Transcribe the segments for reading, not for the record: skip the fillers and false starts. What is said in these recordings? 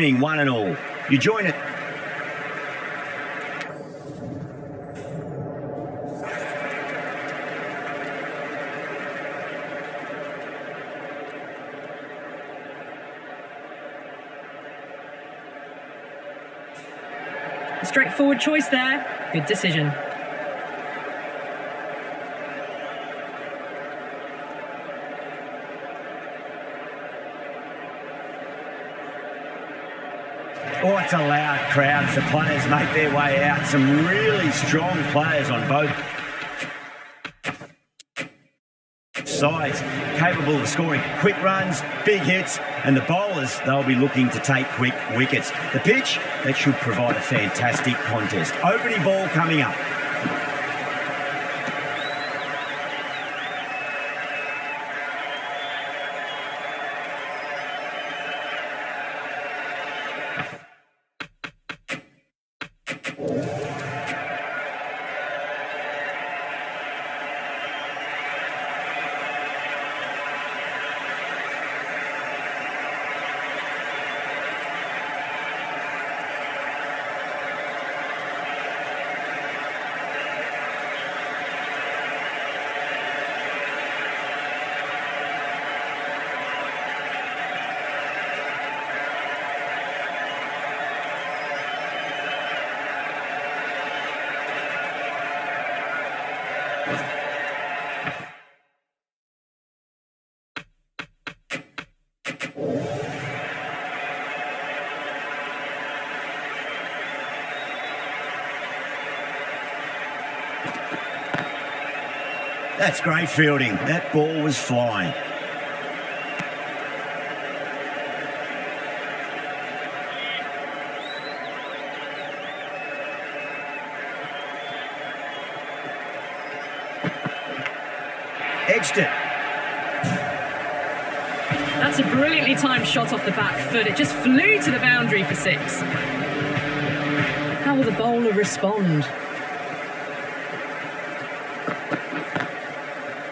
evening, one and all. You join it. Straightforward choice there. Good decision. Oh, it's a loud crowd as the players make their way out. Some really strong players on both sides, capable of scoring quick runs, big hits, and the bowlers, they'll be looking to take quick wickets. The pitch, that should provide a fantastic contest. Opening ball coming up. That's great fielding. That ball was flying. Edged it. That's a brilliantly timed shot off the back foot. It just flew to the boundary for 6. How will the bowler respond?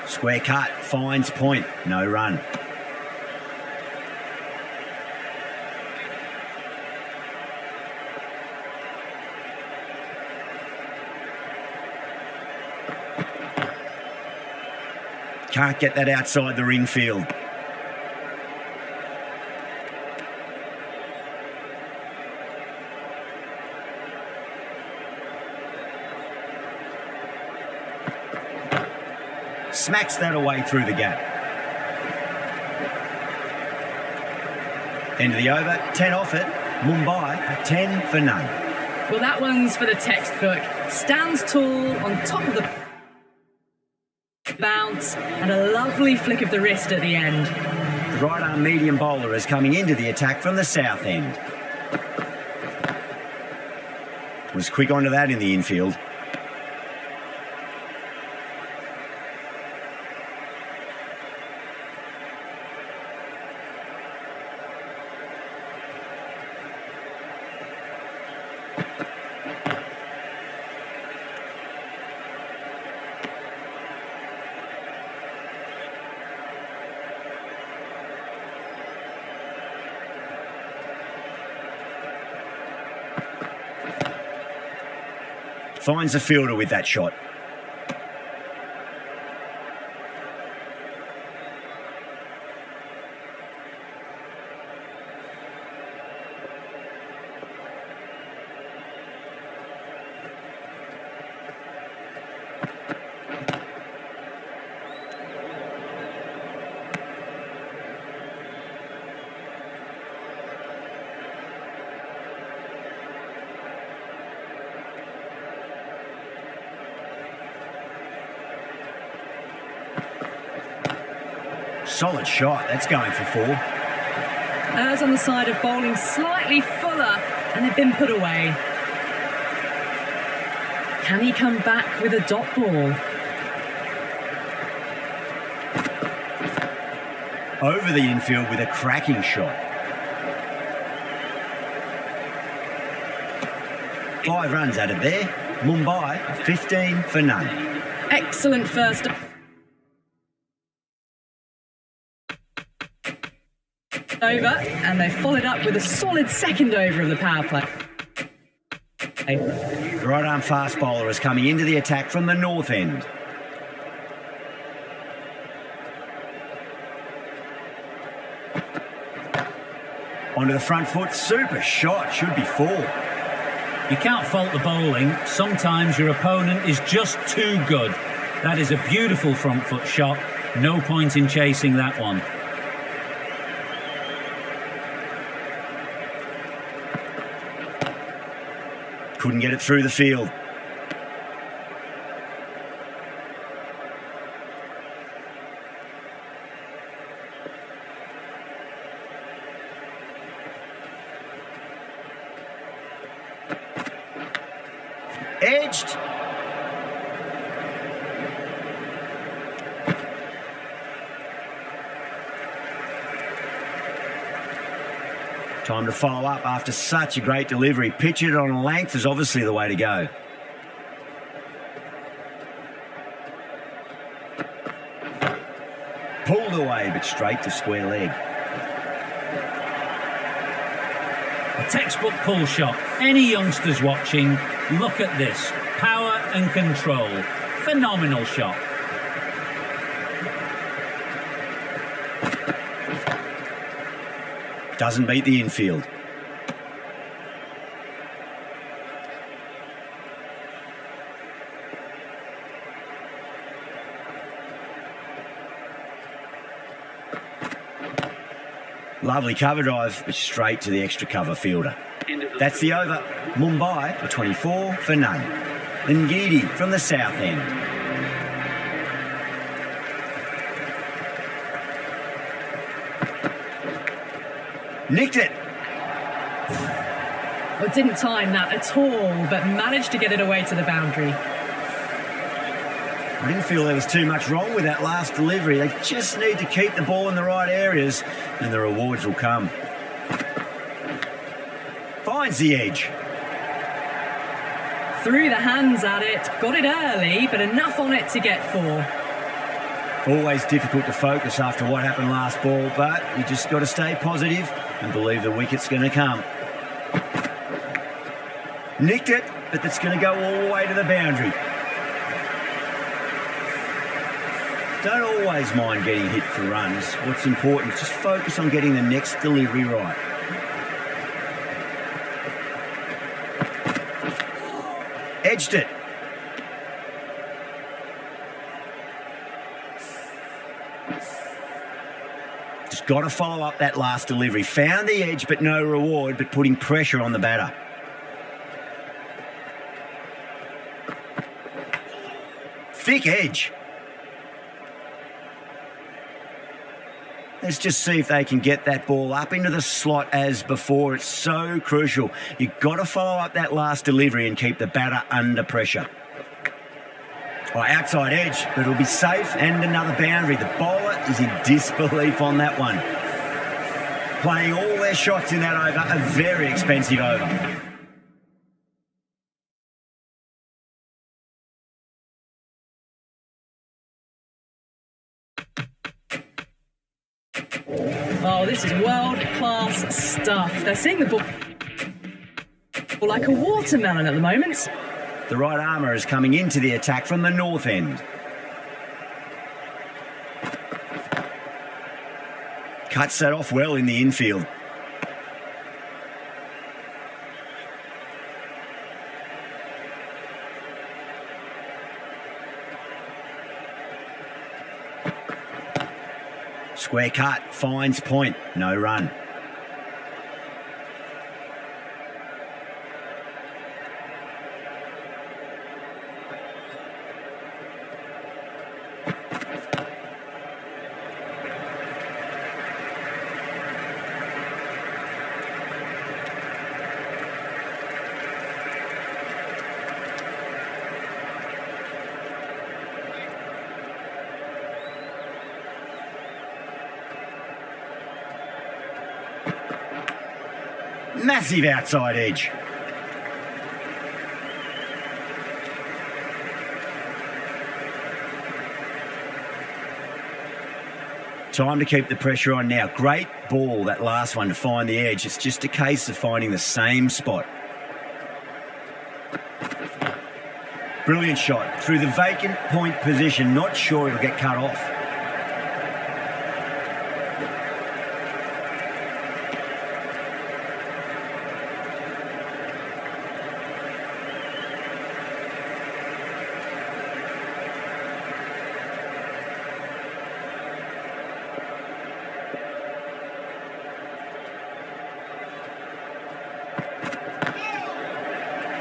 Square cut, finds point, no run. Can't get that outside the ring field. Smacks that away through the gap. End of the over, 10 off it. Mumbai, 10 for none. Well, that one's for the textbook. Stands tall on top of the bounce and a lovely flick of the wrist at the end. The right-arm medium bowler is coming into the attack from the south end. Was quick onto that in the infield. Finds the fielder with that shot. Solid shot, that's going for 4. As on the side of bowling slightly fuller, and they've been put away. Can he come back with a dot ball? Over the infield with a cracking shot. 5 runs added there. Mumbai, 15 for none. Excellent first. over, and they followed up with a solid second over of the power play. The right arm fast bowler is coming into the attack from the north end. Onto the front foot, super shot, should be 4. You can't fault the bowling. Sometimes your opponent is just too good. That is a beautiful front foot shot. No point in chasing that one. Couldn't get it through the field. Edged. Time to follow up after such a great delivery. Pitch it on a length is obviously the way to go. Pulled away, but straight to square leg. A textbook pull shot. Any youngsters watching, look at this. Power and control. Phenomenal shot. Doesn't beat the infield. Lovely cover drive, but straight to the extra cover fielder. That's the over. Mumbai, a 24 for none. Ngidi from the south end. Nicked it. Well, didn't time that at all, but managed to get it away to the boundary. I didn't feel there was too much wrong with that last delivery. They just need to keep the ball in the right areas and the rewards will come. Finds the edge. Threw the hands at it, got it early, but enough on it to get 4. Always difficult to focus after what happened last ball, but you just got to stay positive and believe the wicket's going to come. Nicked it, but that's going to go all the way to the boundary. Don't always mind getting hit for runs. What's important is just focus on getting the next delivery right. Edged it. Just got to follow up that last delivery. Found the edge, but no reward, but putting pressure on the batter. Thick edge. Let's just see if they can get that ball up into the slot as before. It's so crucial. You've got to follow up that last delivery and keep the batter under pressure. Oh, outside edge, but it'll be safe and another boundary. The bowler is in disbelief on that one. Playing all their shots in that over, a very expensive over. Oh, this is world-class stuff. They're seeing the ball like a watermelon at the moment. The right armour is coming into the attack from the north end. Cuts that off well in the infield. Square cut, finds point, no run. Massive outside edge. Time to keep the pressure on now. Great ball, that last one, to find the edge. It's just a case of finding the same spot. Brilliant shot through the vacant point position. Not sure it'll get cut off.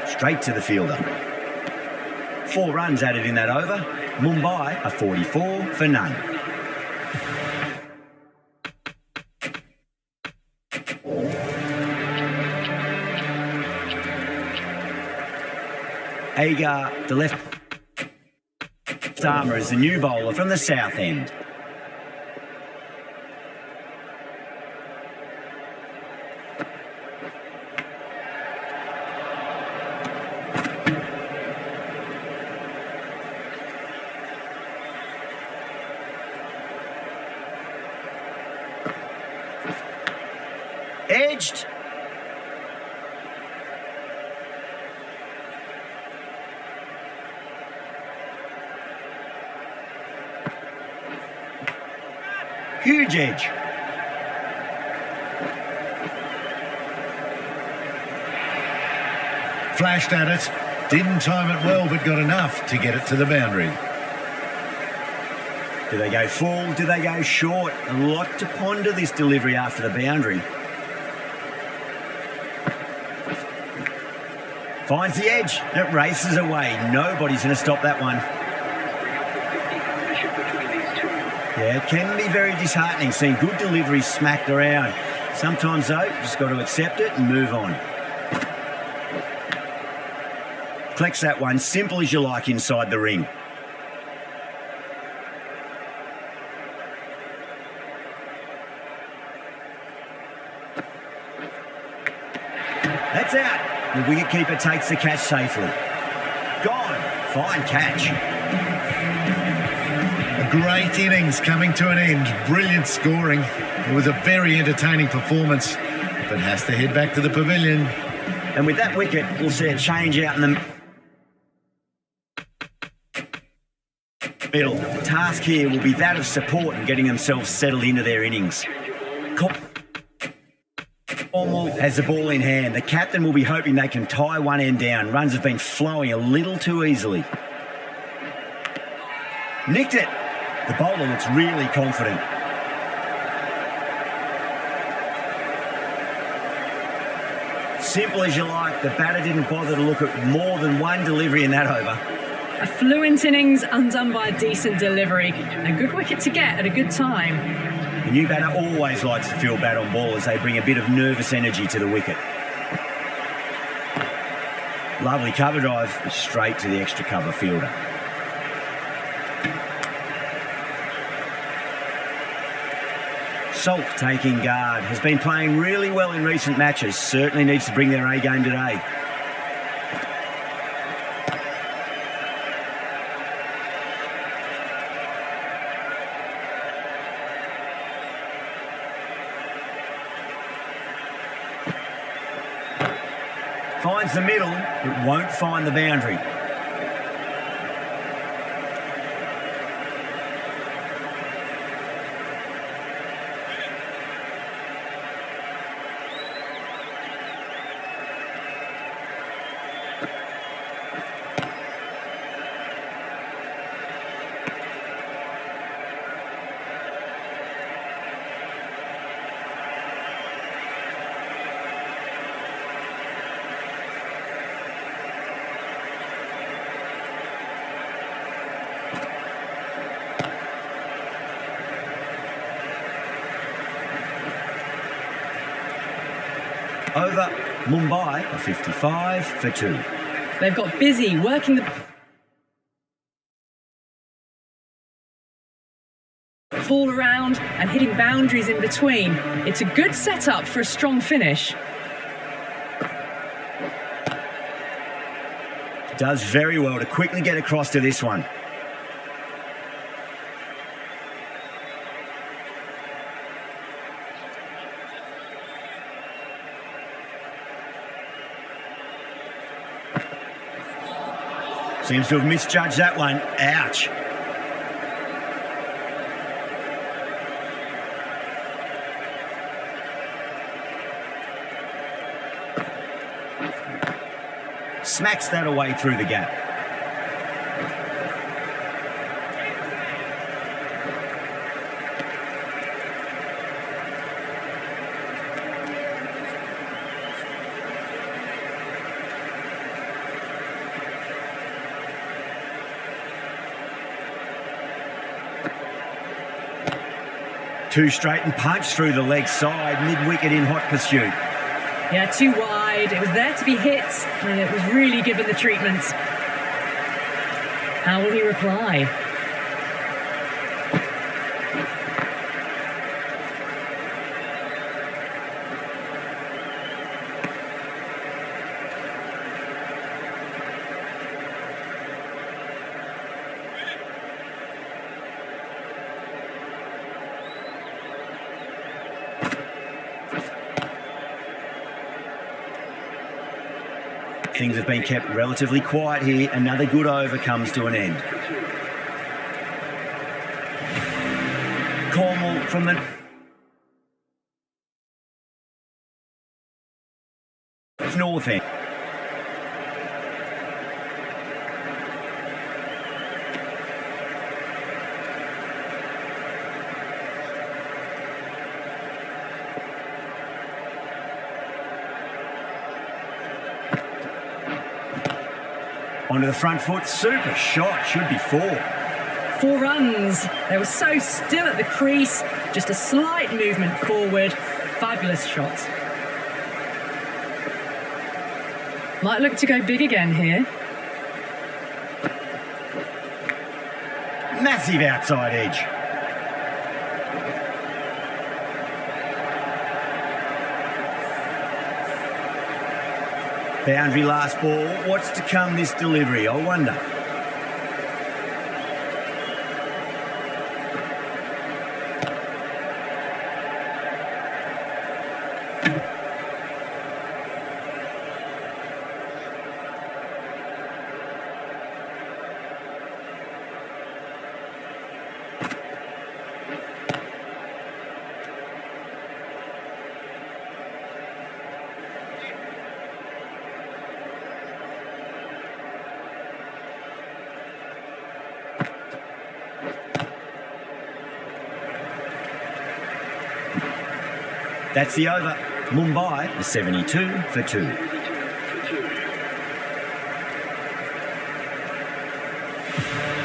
Straight to the fielder. 4 runs added in that over. Mumbai are 44 for none. Agar, the left armour, is the new bowler from the south end. Edged. Huge edge. Flashed at it. Didn't time it well, but got enough to get it to the boundary. Do they go full? Do they go short? A lot to ponder this delivery after the boundary. Finds the edge. It races away. Nobody's going to stop that one. Yeah, it can be very disheartening seeing good deliveries smacked around. Sometimes, though, you just got to accept it and move on. Collects that one, simple as you like, inside the ring. That's out. The wicketkeeper takes the catch safely. Gone. Fine catch. A great innings coming to an end. Brilliant scoring. It was a very entertaining performance, but has to head back to the pavilion. And with that wicket, we'll see a change out in the middle. The task here will be that of support and getting themselves settled into their innings. Cornwall has the ball in hand. The captain will be hoping they can tie one end down. Runs have been flowing a little too easily. Nicked it. The bowler looks really confident. Simple as you like. The batter didn't bother to look at more than one delivery in that over. A fluent innings undone by a decent delivery. A good wicket to get at a good time. The new batter always likes to feel bat on ball as they bring a bit of nervous energy to the wicket. Lovely cover drive, straight to the extra cover fielder. Salt taking guard. Has been playing really well in recent matches. Certainly needs to bring their A game today. Finds the middle, but won't find the boundary. Over Mumbai are 55 for 2. They've got busy working the ball around and hitting boundaries in between. It's a good setup for a strong finish. Does very well to quickly get across to this one. Seems to have misjudged that one. Ouch. Smacks that away through the gap. Two straight and punch through the leg side, mid-wicket in hot pursuit. Yeah, too wide. It was there to be hit, and it was really given the treatment. How will he reply? Things have been kept relatively quiet here. Another good over comes to an end. Cornwall from the north end. Onto the front foot, super shot, should be 4. 4 runs. They were so still at the crease, just a slight movement forward. Fabulous shot. Might look to go big again here. Massive outside edge. Boundary last ball. What's to come this delivery, I wonder. That's the over. Mumbai is 72 for 2.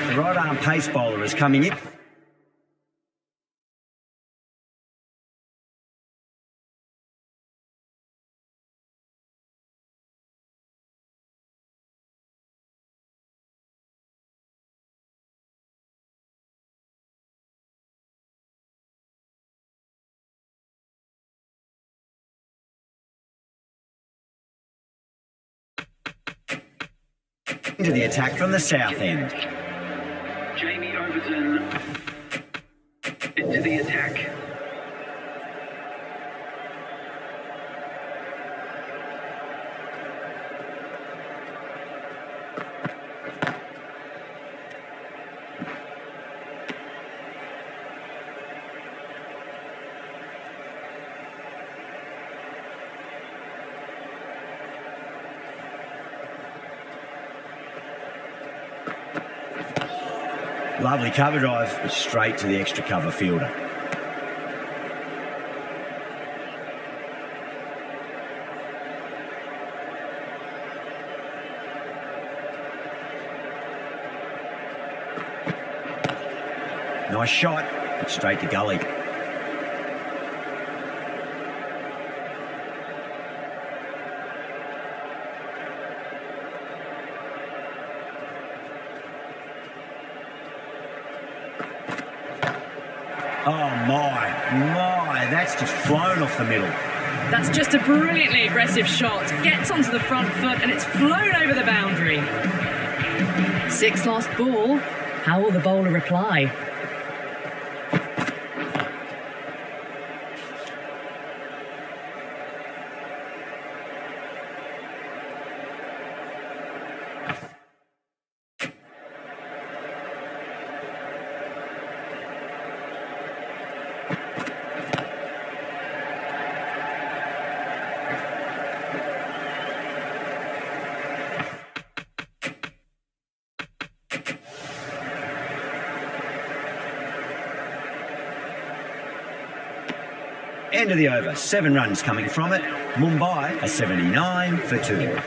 The right arm pace bowler is coming in. Into the attack from the south end. Jamie Overton into the attack. Lovely cover drive, straight to the extra cover fielder. Nice shot, but straight to gully. Oh my, that's just flown off the middle. That's just a brilliantly aggressive shot. Gets onto the front foot and it's flown over the boundary. 6 lost ball. How will the bowler reply? End of the over, 7 runs coming from it. Mumbai a 79 for 2.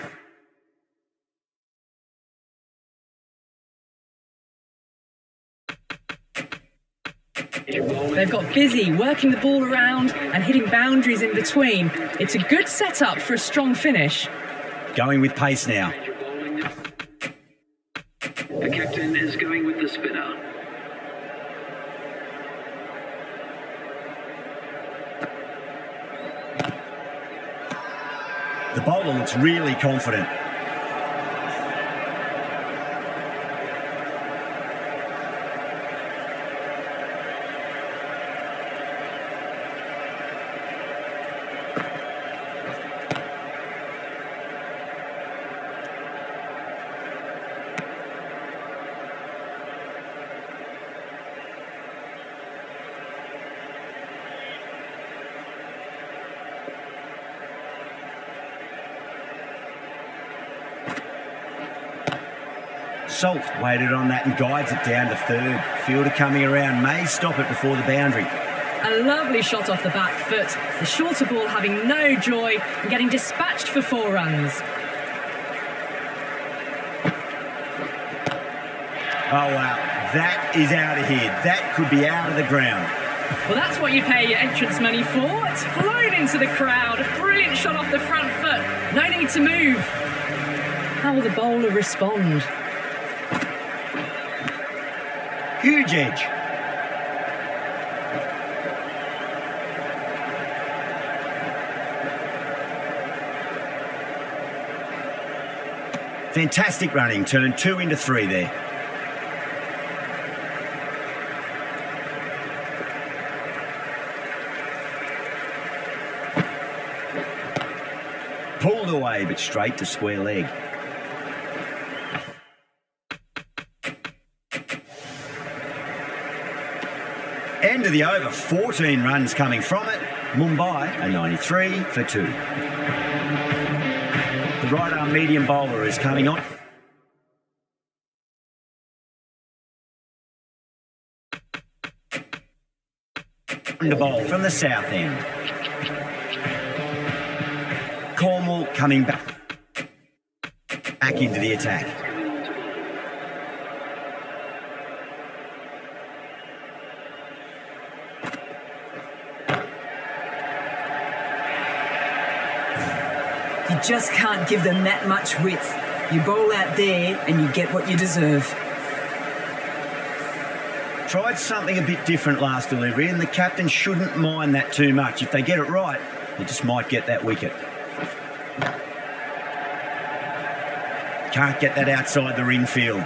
They've got busy working the ball around and hitting boundaries in between. It's a good setup for a strong finish. Going with pace now. The captain is going with the spinner. The bowler looks really confident. Salt waited on that and guides it down to third. Fielder coming around may stop it before the boundary. A lovely shot off the back foot. The shorter ball having no joy and getting dispatched for 4 runs. Oh wow, that is out of here. That could be out of the ground. Well, that's what you pay your entrance money for. It's flown into the crowd. A brilliant shot off the front foot. No need to move. How will the bowler respond? Huge edge. Fantastic running, turned 2 into 3 there. Pulled away, but straight to square leg. End of the over, 14 runs coming from it. Mumbai a 93 for 2. The right arm medium bowler is coming on. The bowl from the south end. Cornwall coming back into the attack. You just can't give them that much width. You bowl out there and you get what you deserve. Tried something a bit different last delivery, and the captain shouldn't mind that too much. If they get it right, they just might get that wicket. Can't get that outside the ring field.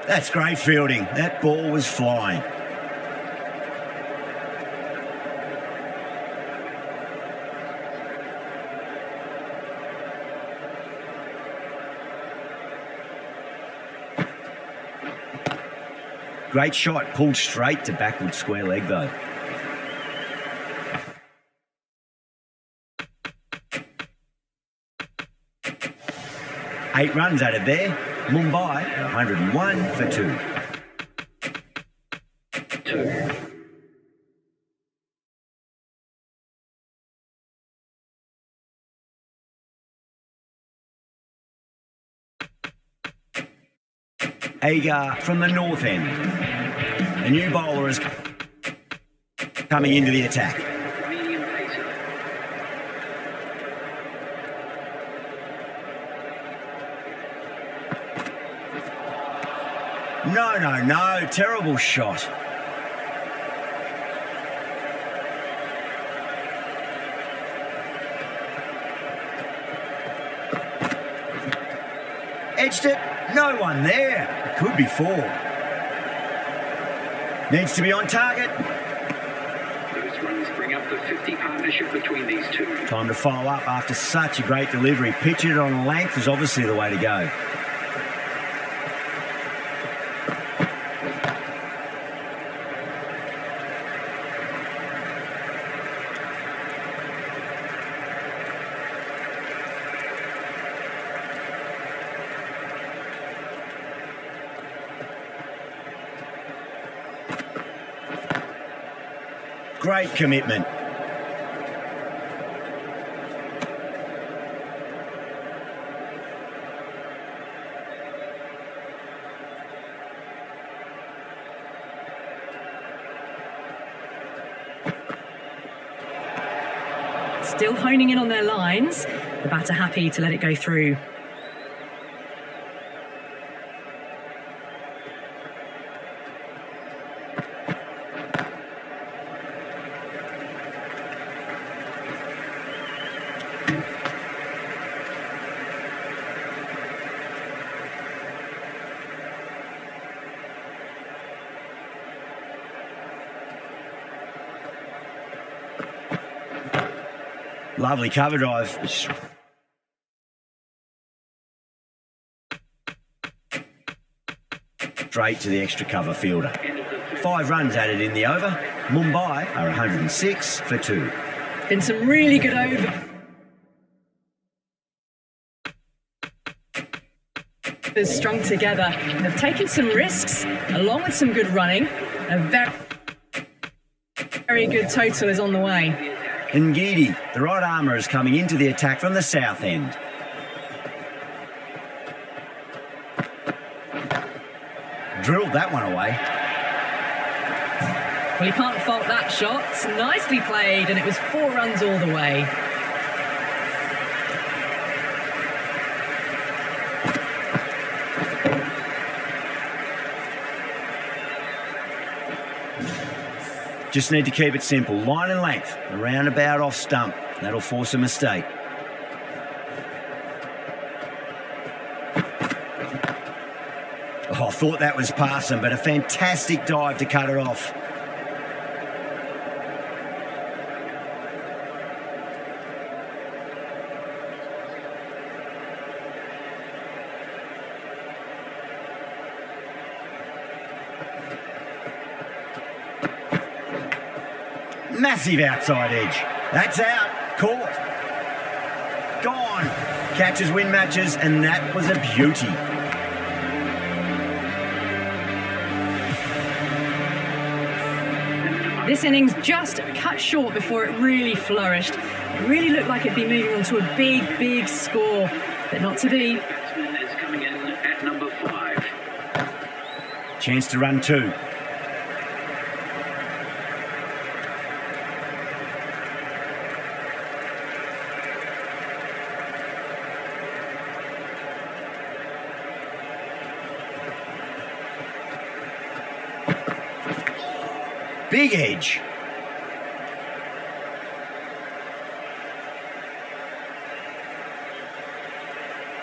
That's great fielding. That ball was flying. Great shot, pulled straight to backward square leg though. Eight runs out of there. Mumbai 101 for 2. 2. Agar from the north end. A new bowler is coming into the attack. Medium pacer. No. Terrible shot. Edged it. No one there. It could be 4. Needs to be on target. Those runs bring up the 50 partnership between these two. Time to follow up after such a great delivery. Pitching it on length is obviously the way to go. Great commitment. Still honing in on their lines. The batter happy to let it go through. Lovely cover drive. Straight to the extra cover fielder. 5 runs added in the over. Mumbai are 106 for 2. Been some really good overs strung together. They've taken some risks along with some good running. A very good total is on the way. Ngidi, the right armour, is coming into the attack from the south end. Drilled that one away. Well, you can't fault that shot. Nicely played, and it was 4 runs all the way. Just need to keep it simple. Line and length, a roundabout off stump. That'll force a mistake. Oh, I thought that was passing, but a fantastic dive to cut it off. Massive outside edge. That's out. Caught. Gone. Catches win matches, and that was a beauty. This innings just cut short before it really flourished. It really looked like it'd be moving on to a big score, but not to be. Batsman is coming in at number 5. Chance to run 2. Big edge.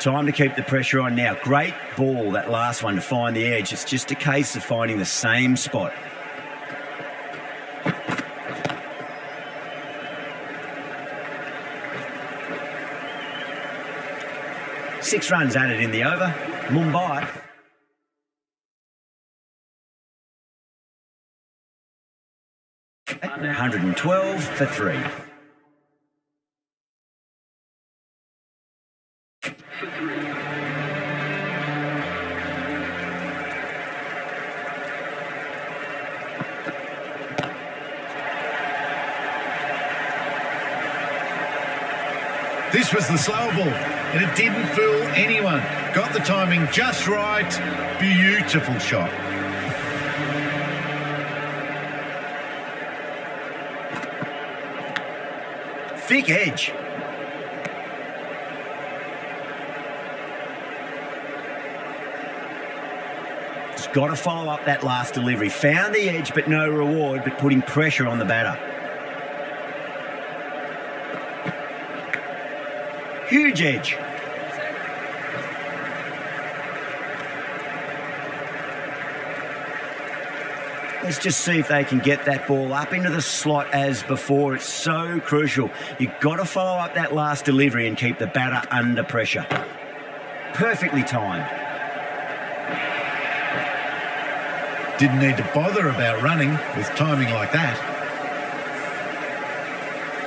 Time to keep the pressure on now. Great ball, that last one, to find the edge. It's just a case of finding the same spot. Six runs added in the over. Mumbai 112 for 3. For 3. This was the slow ball, and it didn't fool anyone. Got the timing just right. Beautiful shot. Thick edge. He's got to follow up that last delivery. Found the edge, but no reward, but putting pressure on the batter. Huge edge. Let's just see if they can get that ball up into the slot as before. It's so crucial. You've got to follow up that last delivery and keep the batter under pressure. Perfectly timed. Didn't need to bother about running with timing like that.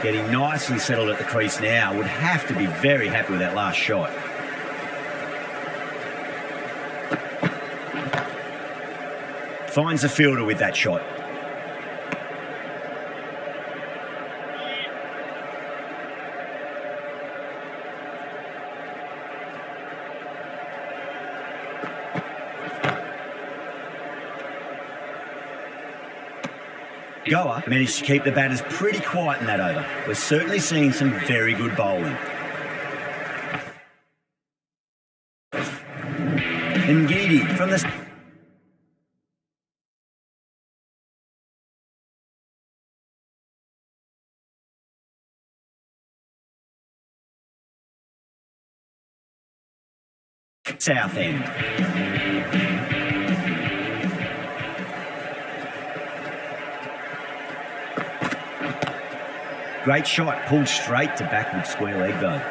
Getting nice and settled at the crease now. Would have to be very happy with that last shot. Finds the fielder with that shot. Goa managed to keep the batters pretty quiet in that over. We're certainly seeing some very good bowling. Ngidi from the... South end. Great shot, pulled straight to backward square leg though.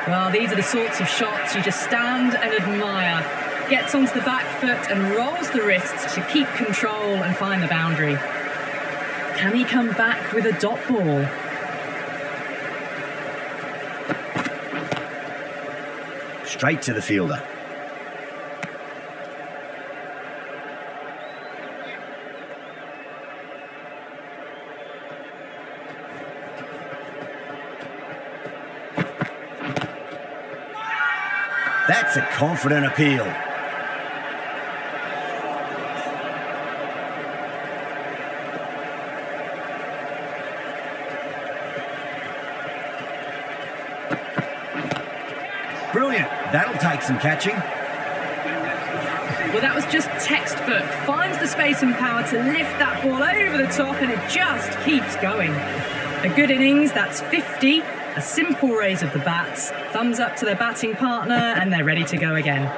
Well, these are the sorts of shots you just stand and admire. Gets onto the back foot and rolls the wrists to keep control and find the boundary. Can he come back with a dot ball? Straight to the fielder. That's a confident appeal. Brilliant. That'll take some catching. Well, that was just textbook. Finds the space and power to lift that ball over the top, and it just keeps going. A good innings, that's 50. A simple raise of the bats. Thumbs up to their batting partner, and they're ready to go again.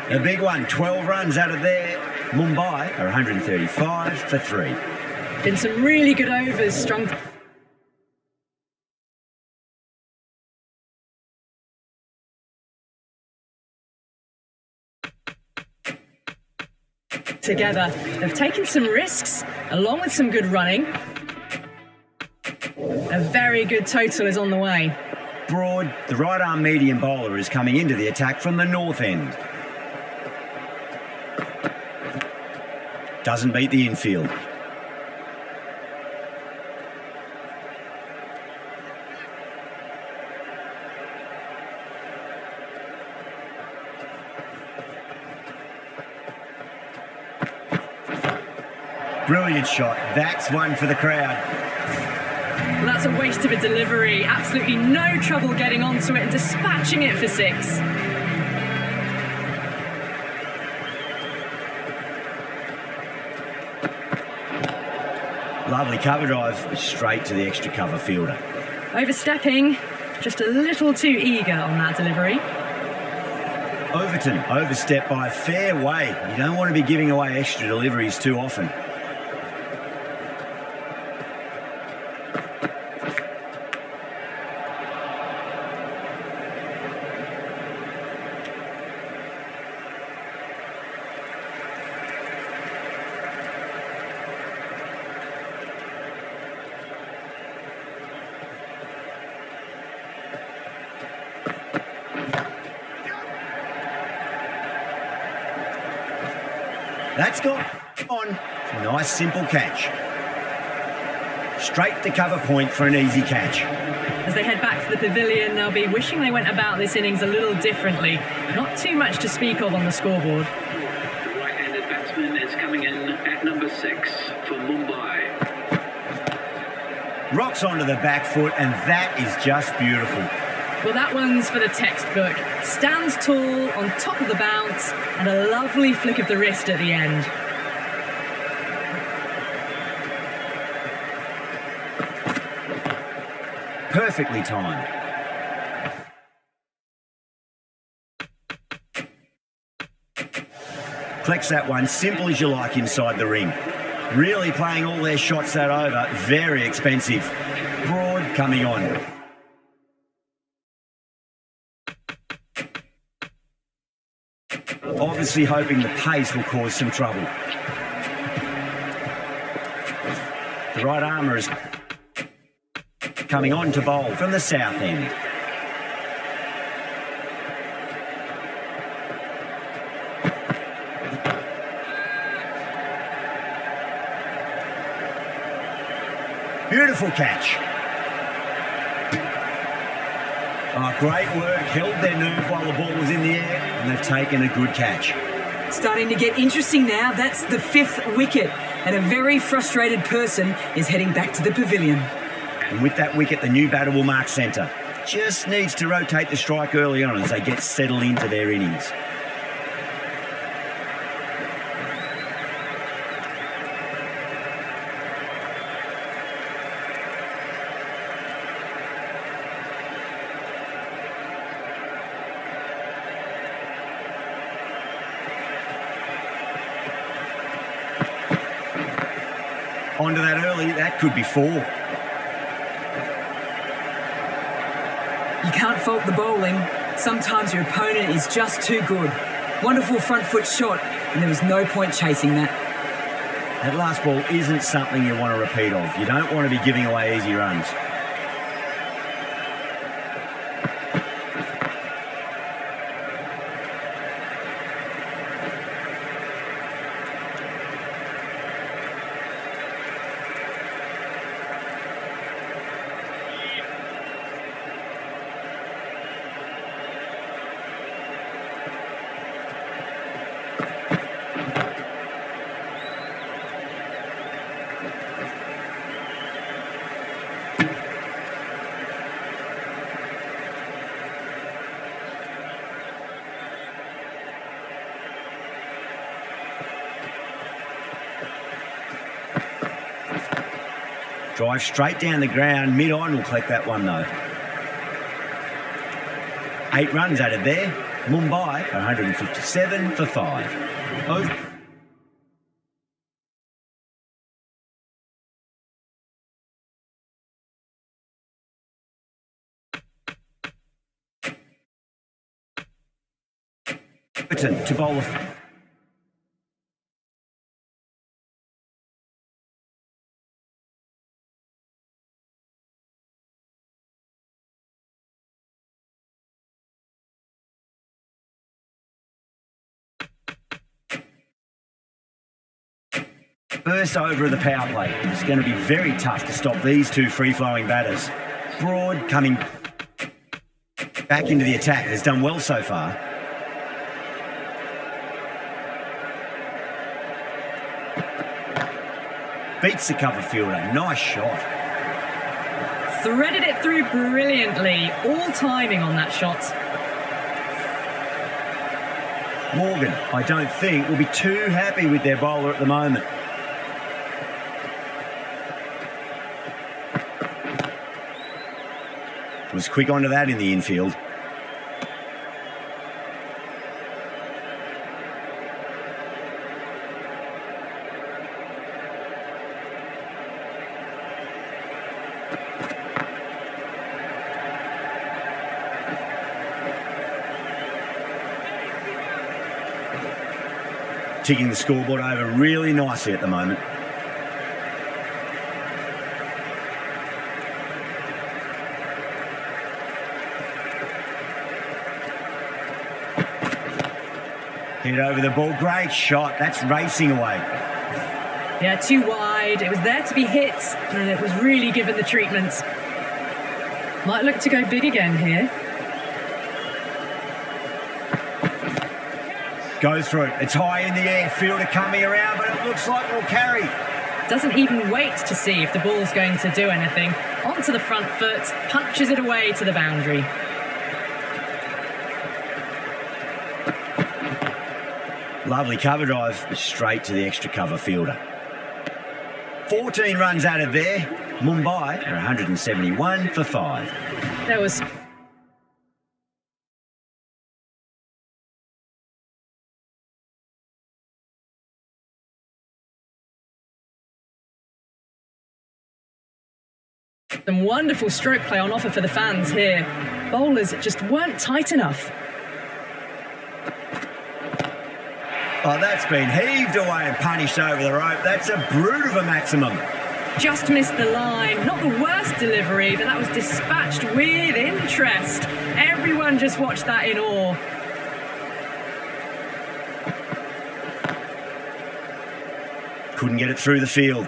A big one, 12 runs out of there. Mumbai are 135 for 3. Been some really good overs, strung together. They've taken some risks, along with some good running. A very good total is on the way. Broad, the right-arm medium bowler, is coming into the attack from the north end. Doesn't beat the infield. Brilliant shot. That's one for the crowd. Well, that's a waste of a delivery. Absolutely no trouble getting onto it and dispatching it for 6. Lovely cover drive, straight to the extra cover fielder. Overstepping, just a little too eager on that delivery. Overton overstepped by a fair way. You don't want to be giving away extra deliveries too often. That's gone on. Nice simple catch. Straight to cover point for an easy catch. As they head back to the pavilion, they'll be wishing they went about this innings a little differently. Not too much to speak of on the scoreboard. The right-handed batsman is coming in at number 6 for Mumbai. Rocks onto the back foot, and that is just beautiful. Well, that one's for the textbook. Stands tall, on top of the bounce, and a lovely flick of the wrist at the end. Perfectly timed. Collects that one, simple as you like inside the ring. Really playing all their shots that over, very expensive. Broad coming on. Obviously hoping the pace will cause some trouble. The right armour is coming on to bowl from the south end. Beautiful catch. Oh, great work. Held their nerve while the ball was in the air, and they've taken a good catch. Starting to get interesting now. That's the 5th wicket, and a very frustrated person is heading back to the pavilion. And with that wicket, the new batter will mark centre. Just needs to rotate the strike early on as they get settled into their innings. Onto that early, that could be 4. You can't fault the bowling. Sometimes your opponent is just too good. Wonderful front foot shot, and there was no point chasing that. That last ball isn't something you want to repeat of. You don't want to be giving away easy runs. Drive straight down the ground. Mid-on will collect that one, though. 8 runs added there. Mumbai, 157 for 5. Over. To bowl a first over of the power play. It's going to be very tough to stop these two free-flowing batters. Broad coming back into the attack. Has done well so far. Beats the cover fielder. Nice shot. Threaded it through brilliantly. All timing on that shot. Morgan, I don't think, will be too happy with their bowler at the moment. Was quick onto that in the infield. Ticking the scoreboard over really nicely at the moment. Hit over the ball. Great shot. That's racing away. Yeah, too wide. wide. It was there to be hit, and it was really given the treatment. Might look to go big again here. Goes through. It's high in the air. Fielder coming around, but it looks like we'll carry. Doesn't even wait to see if the ball's going to do anything. Onto the front foot, punches it away to the boundary. Lovely cover drive, straight to the extra cover fielder. 14 runs out of there. Mumbai are 171 for 5. There was some wonderful stroke play on offer for the fans here. Bowlers just weren't tight enough. Oh, that's been heaved away and punished over the rope. That's a brute of a maximum. Just missed the line. Not the worst delivery, but that was dispatched with interest. Everyone just watched that in awe. Couldn't get it through the field.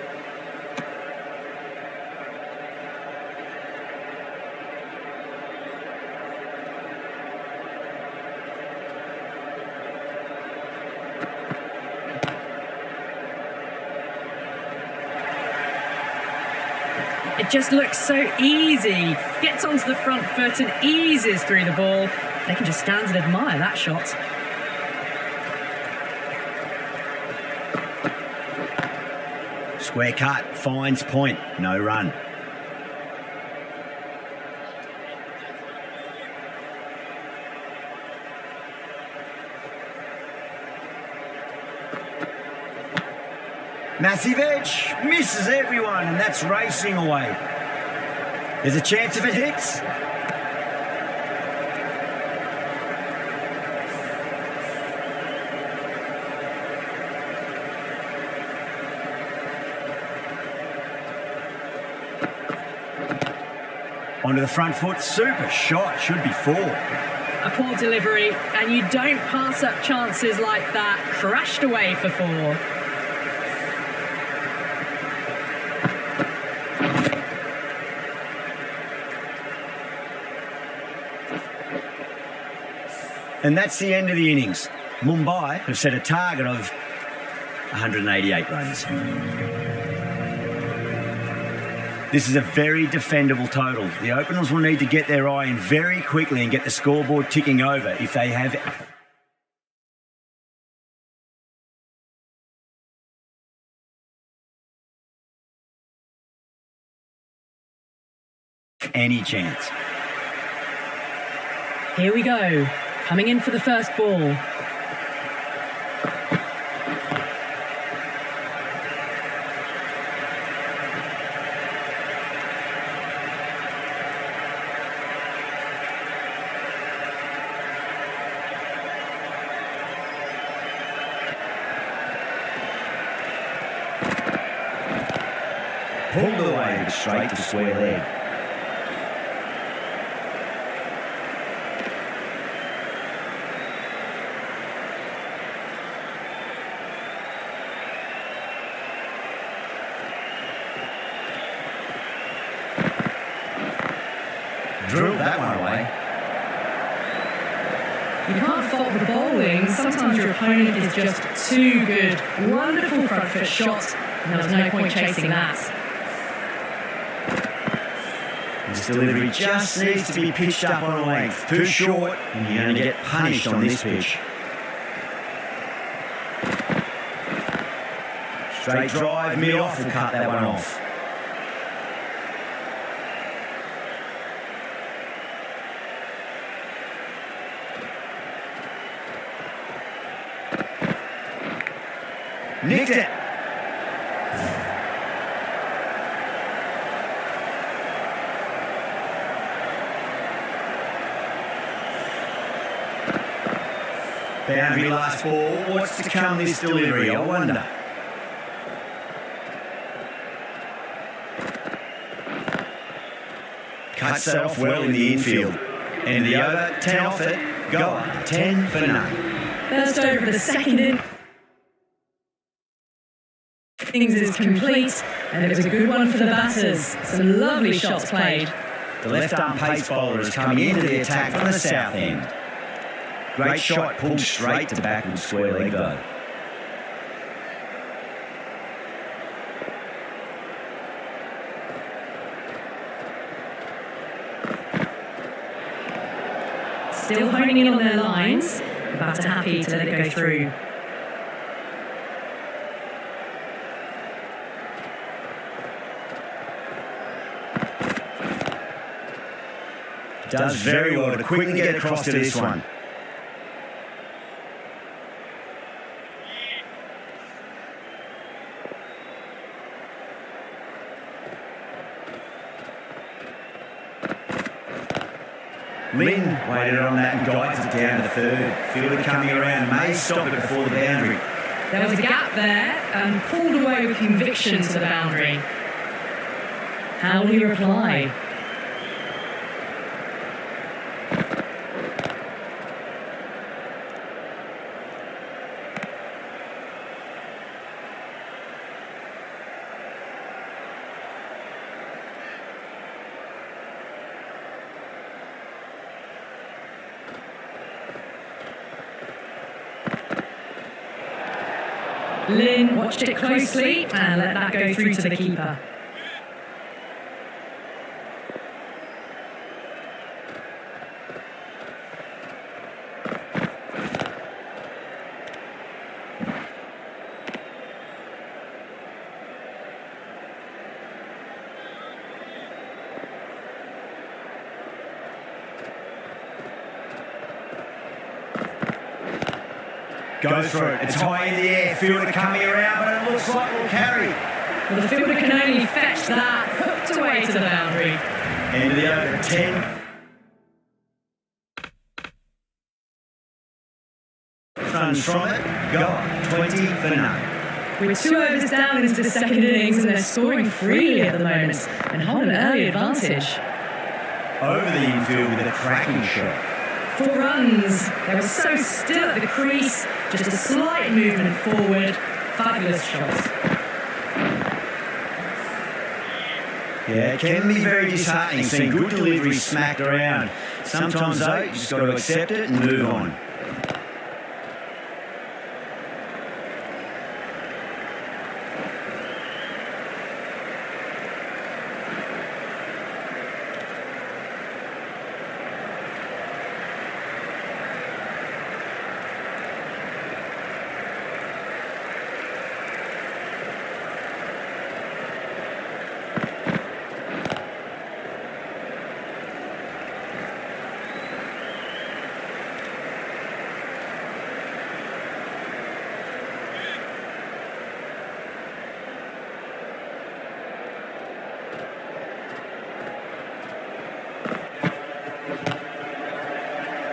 It just looks so easy. Gets onto the front foot and eases through the ball. They can just stand and admire that shot. Square cut, finds point, no run. Massive edge, misses everyone, and that's racing away. There's a chance if it hits. Onto the front foot, super shot, should be 4. A poor delivery, and you don't pass up chances like that. Crashed away for 4. And that's the end of the innings. Mumbai have set a target of 188 runs. This is a very defendable total. The openers will need to get their eye in very quickly and get the scoreboard ticking over if they have any chance. Here we go. Coming in for the first ball. Pulled away straight to square leg. Drilled that one away. You can't fault the bowling. Sometimes your opponent is just too good. Wonderful front foot shot, and there was no point chasing that. This delivery just needs to be pitched up on a length. Too short, and you're going to get punished on this pitch. Straight drive, mid-off will cut that one off. Nicked it. Boundary last ball. What's to come this delivery, I wonder. Cuts that off well in the infield. End of the over, 10 off it. Goa, 10 for none. First over the second in. Innings is complete, and it was a good one for the batters. Some lovely shots played. The left-arm pace bowler is coming into the attack from the south end. Great shot, pulled straight to backward square leg though. Still honing in on their lines. The batter happy to let it go through. Does very well to quickly get across to this one. Lynn waited on that and guides it down to third. Fielder coming around may stop it before the boundary. There was a gap there and pulled away with conviction to the boundary. How will he reply? Lynn watched it closely and let that go through to the keeper. Goes for it. It's high in the air. Fielder coming around, but it looks like we'll carry. Well, the fielder can only fetch that, hooked away to the boundary. End of the over, 10. Runs from it. Goa, 20 for none. With 2 overs down into the second innings, and they're scoring freely at the moment and hold an early advantage. Over the infield with a cracking shot. 4 runs. They were so still at the crease, just a slight movement forward. Fabulous shots. Yeah, it can be very disheartening seeing good delivery smacked around. Sometimes though, you just got to accept it and move on.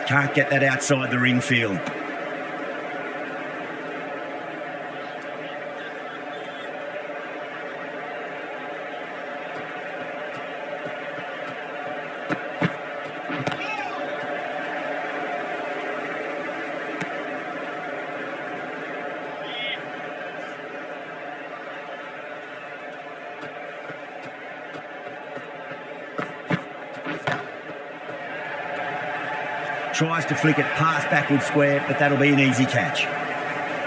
Can't get that outside the ring field. Tries to flick it past backward square, but that'll be an easy catch.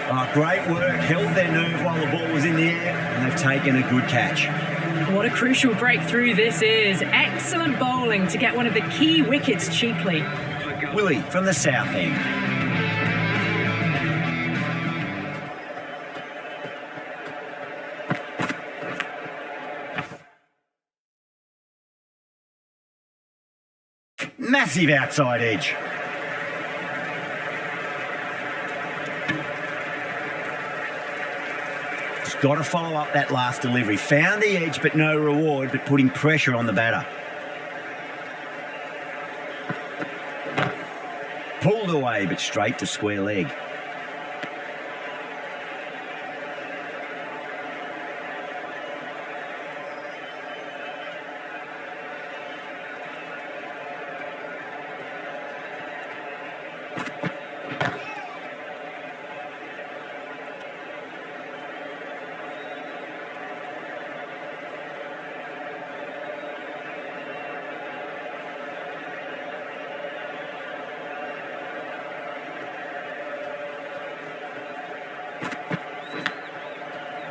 Oh, great work, held their nerve while the ball was in the air, and they've taken a good catch. What a crucial breakthrough this is. Excellent bowling to get one of the key wickets cheaply. Willie from the south end. Massive outside edge. Just got to follow up that last delivery. Found the edge, but no reward, but putting pressure on the batter. Pulled away, but straight to square leg.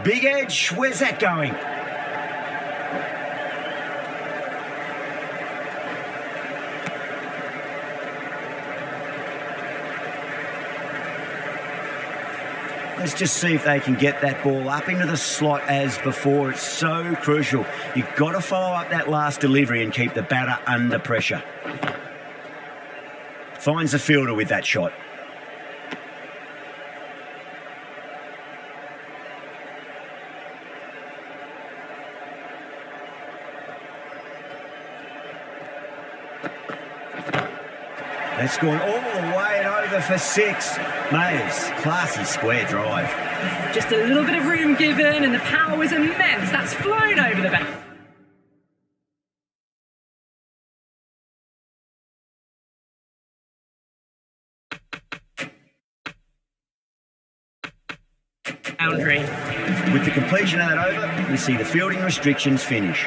Big edge, where's that going? Let's just see if they can get that ball up into the slot as before. It's so crucial. You've got to follow up that last delivery and keep the batter under pressure. Finds the fielder with that shot. That's gone all the way and over for 6. Mayers, classy square drive. Just a little bit of room given and the power was immense. That's flown over the back. Boundary. With the completion of that over, we see the fielding restrictions finish.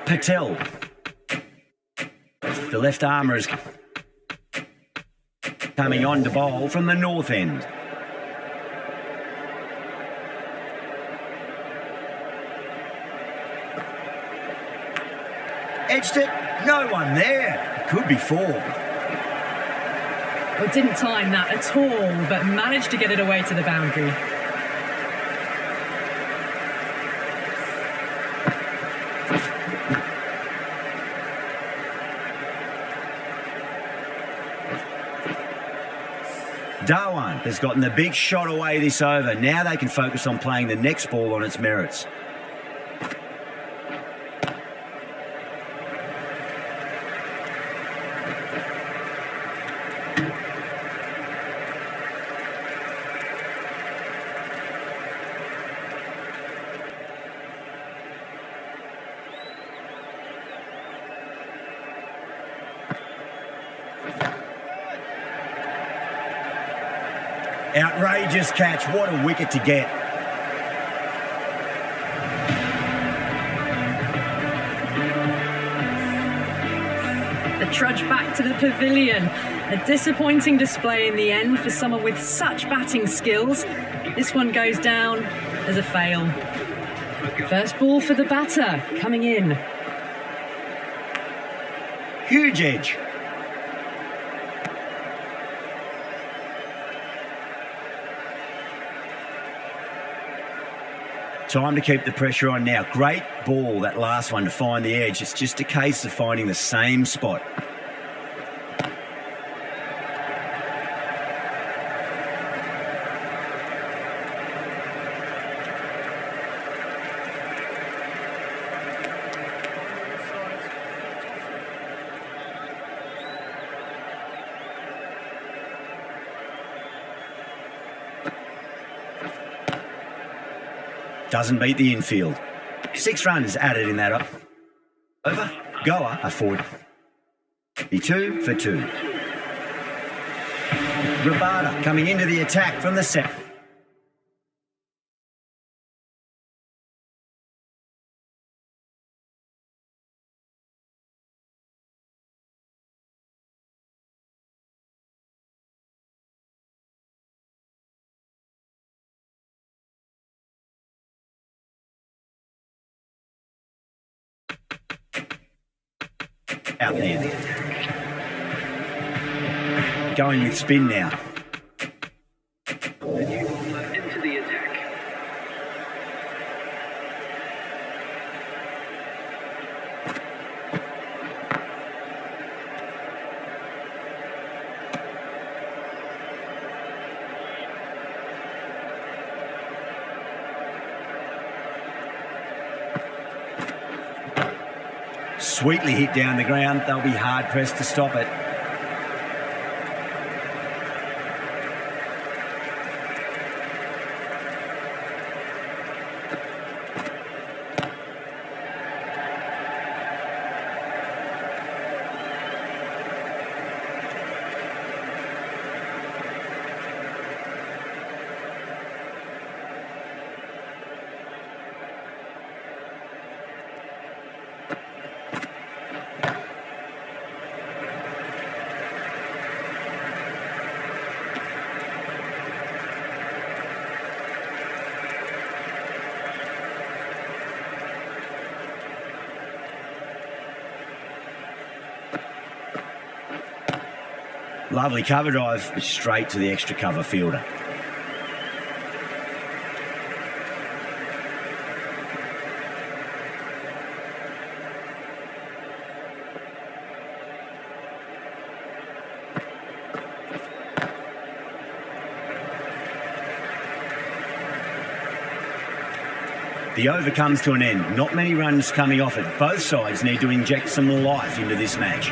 Patel. The left armour is coming on to bowl from the north end. Edged it, no one there. Could be 4. Well, didn't time that at all, but managed to get it away to the boundary. Darwan has gotten the big shot away this over. Now they can focus on playing the next ball on its merits. Outrageous catch. What a wicket to get. The trudge back to the pavilion. A disappointing display in the end for someone with such batting skills. This one goes down as a fail. First ball for the batter, coming in. Huge edge. Time to keep the pressure on now. Great ball, that last one, to find the edge. It's just a case of finding the same spot. Doesn't beat the infield. 6 runs added in that over. Goa are 42 for 2. Rabada coming into the attack from the set. Out there. Going with spin now. The new bowler into the attack. Sweetly hit down the ground. They'll be hard pressed to stop it. Lovely cover drive, but straight to the extra cover fielder. The over comes to an end. Not many runs coming off it. Both sides need to inject some life into this match.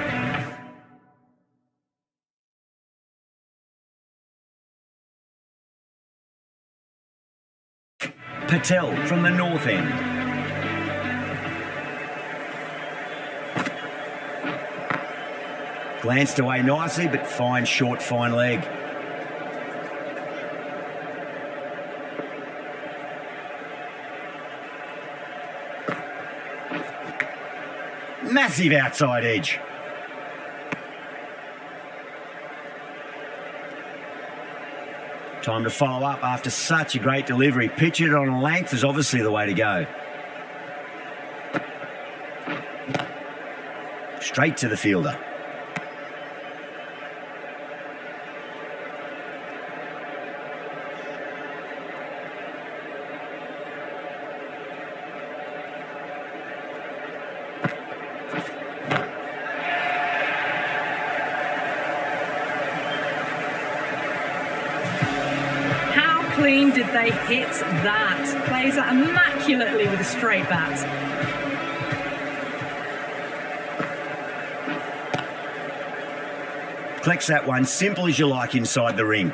Patel from the north end. Glanced away nicely, but fine short, fine leg. Massive outside edge. Time to follow up after such a great delivery. Pitch it on a length is obviously the way to go. Straight to the fielder. Clean did they hit that? Plays that immaculately with a straight bat. Collects that one, simple as you like inside the ring.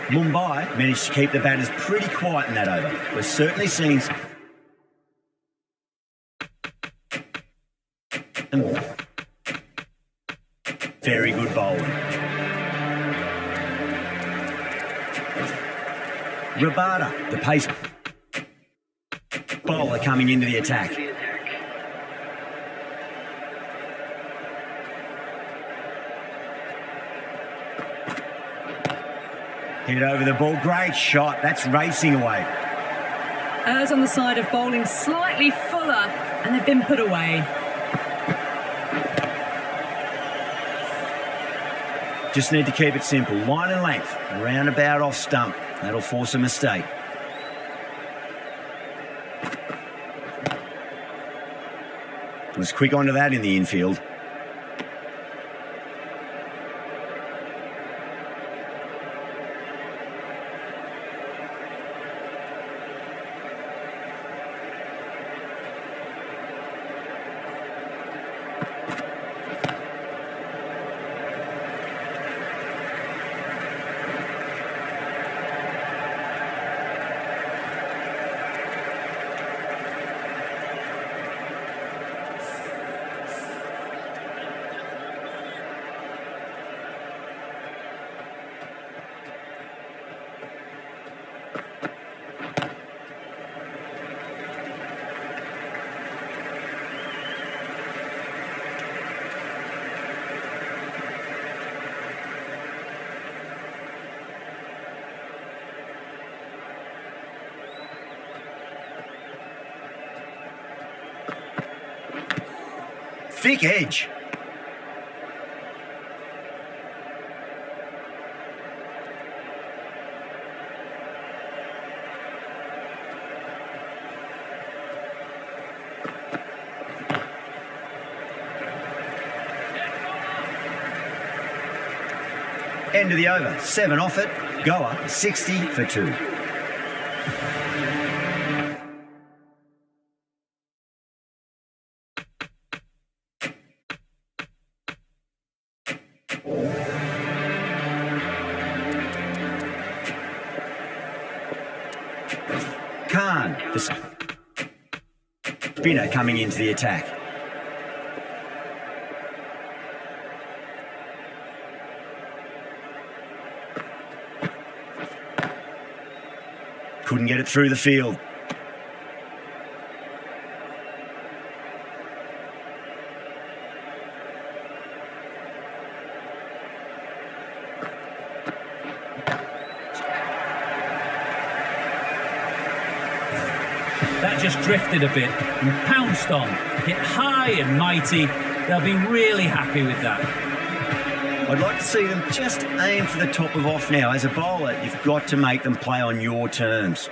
Mumbai managed to keep the batters pretty quiet in that over. We're certainly seeing very good bowling. Rabada, the pace bowler coming into the attack. Hit over the ball. Great shot. That's racing away. Errs on the side of bowling slightly fuller, and they've been put away. Just need to keep it simple. Line and length. Roundabout off stump. That'll force a mistake. Was quick onto that in the infield. Thick edge. End of the over. 7 off it. Goa 60 for 2. Khan, the spinner coming into the attack. Couldn't get it through the field. just drifted a bit and pounced on. Hit high and mighty. They'll be really happy with that. I'd like to see them just aim for the top of off now. As a bowler, you've got to make them play on your terms.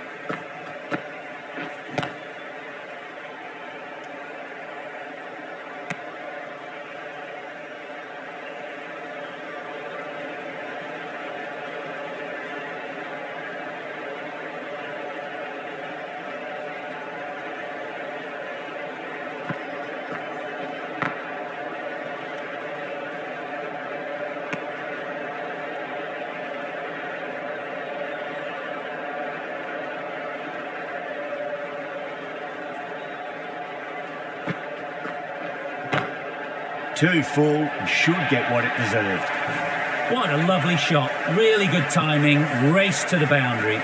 Too full, should get what it deserved. What a lovely shot. Really good timing. Race to the boundary.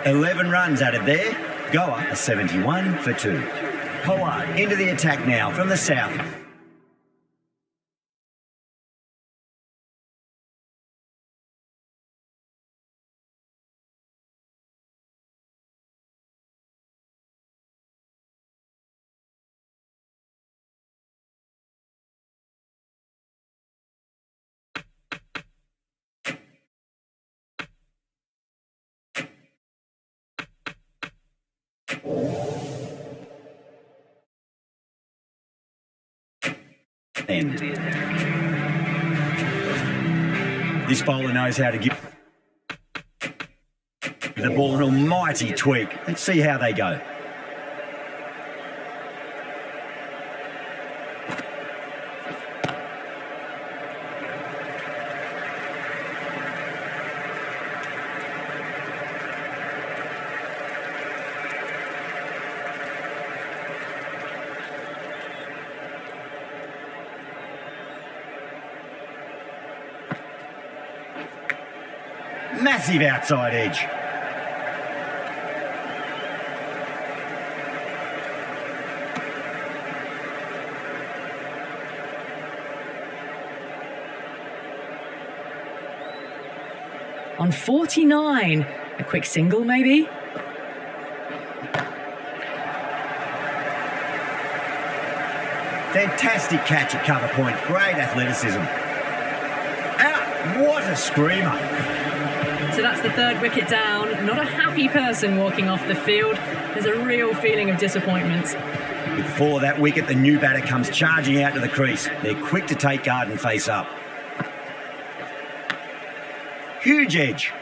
"11 runs added there. Goa a 71 for 2. Pollard into the attack now from the south. End. This bowler knows how to give the ball an almighty tweak. Let's see how they go. Massive outside edge. On 49, a quick single maybe? Fantastic catch at cover point. Great athleticism. Out! What a screamer. So that's the third wicket down. Not a happy person walking off the field. There's a real feeling of disappointment. Before that wicket, the new batter comes charging out to the crease. They're quick to take guard and face up. Huge edge.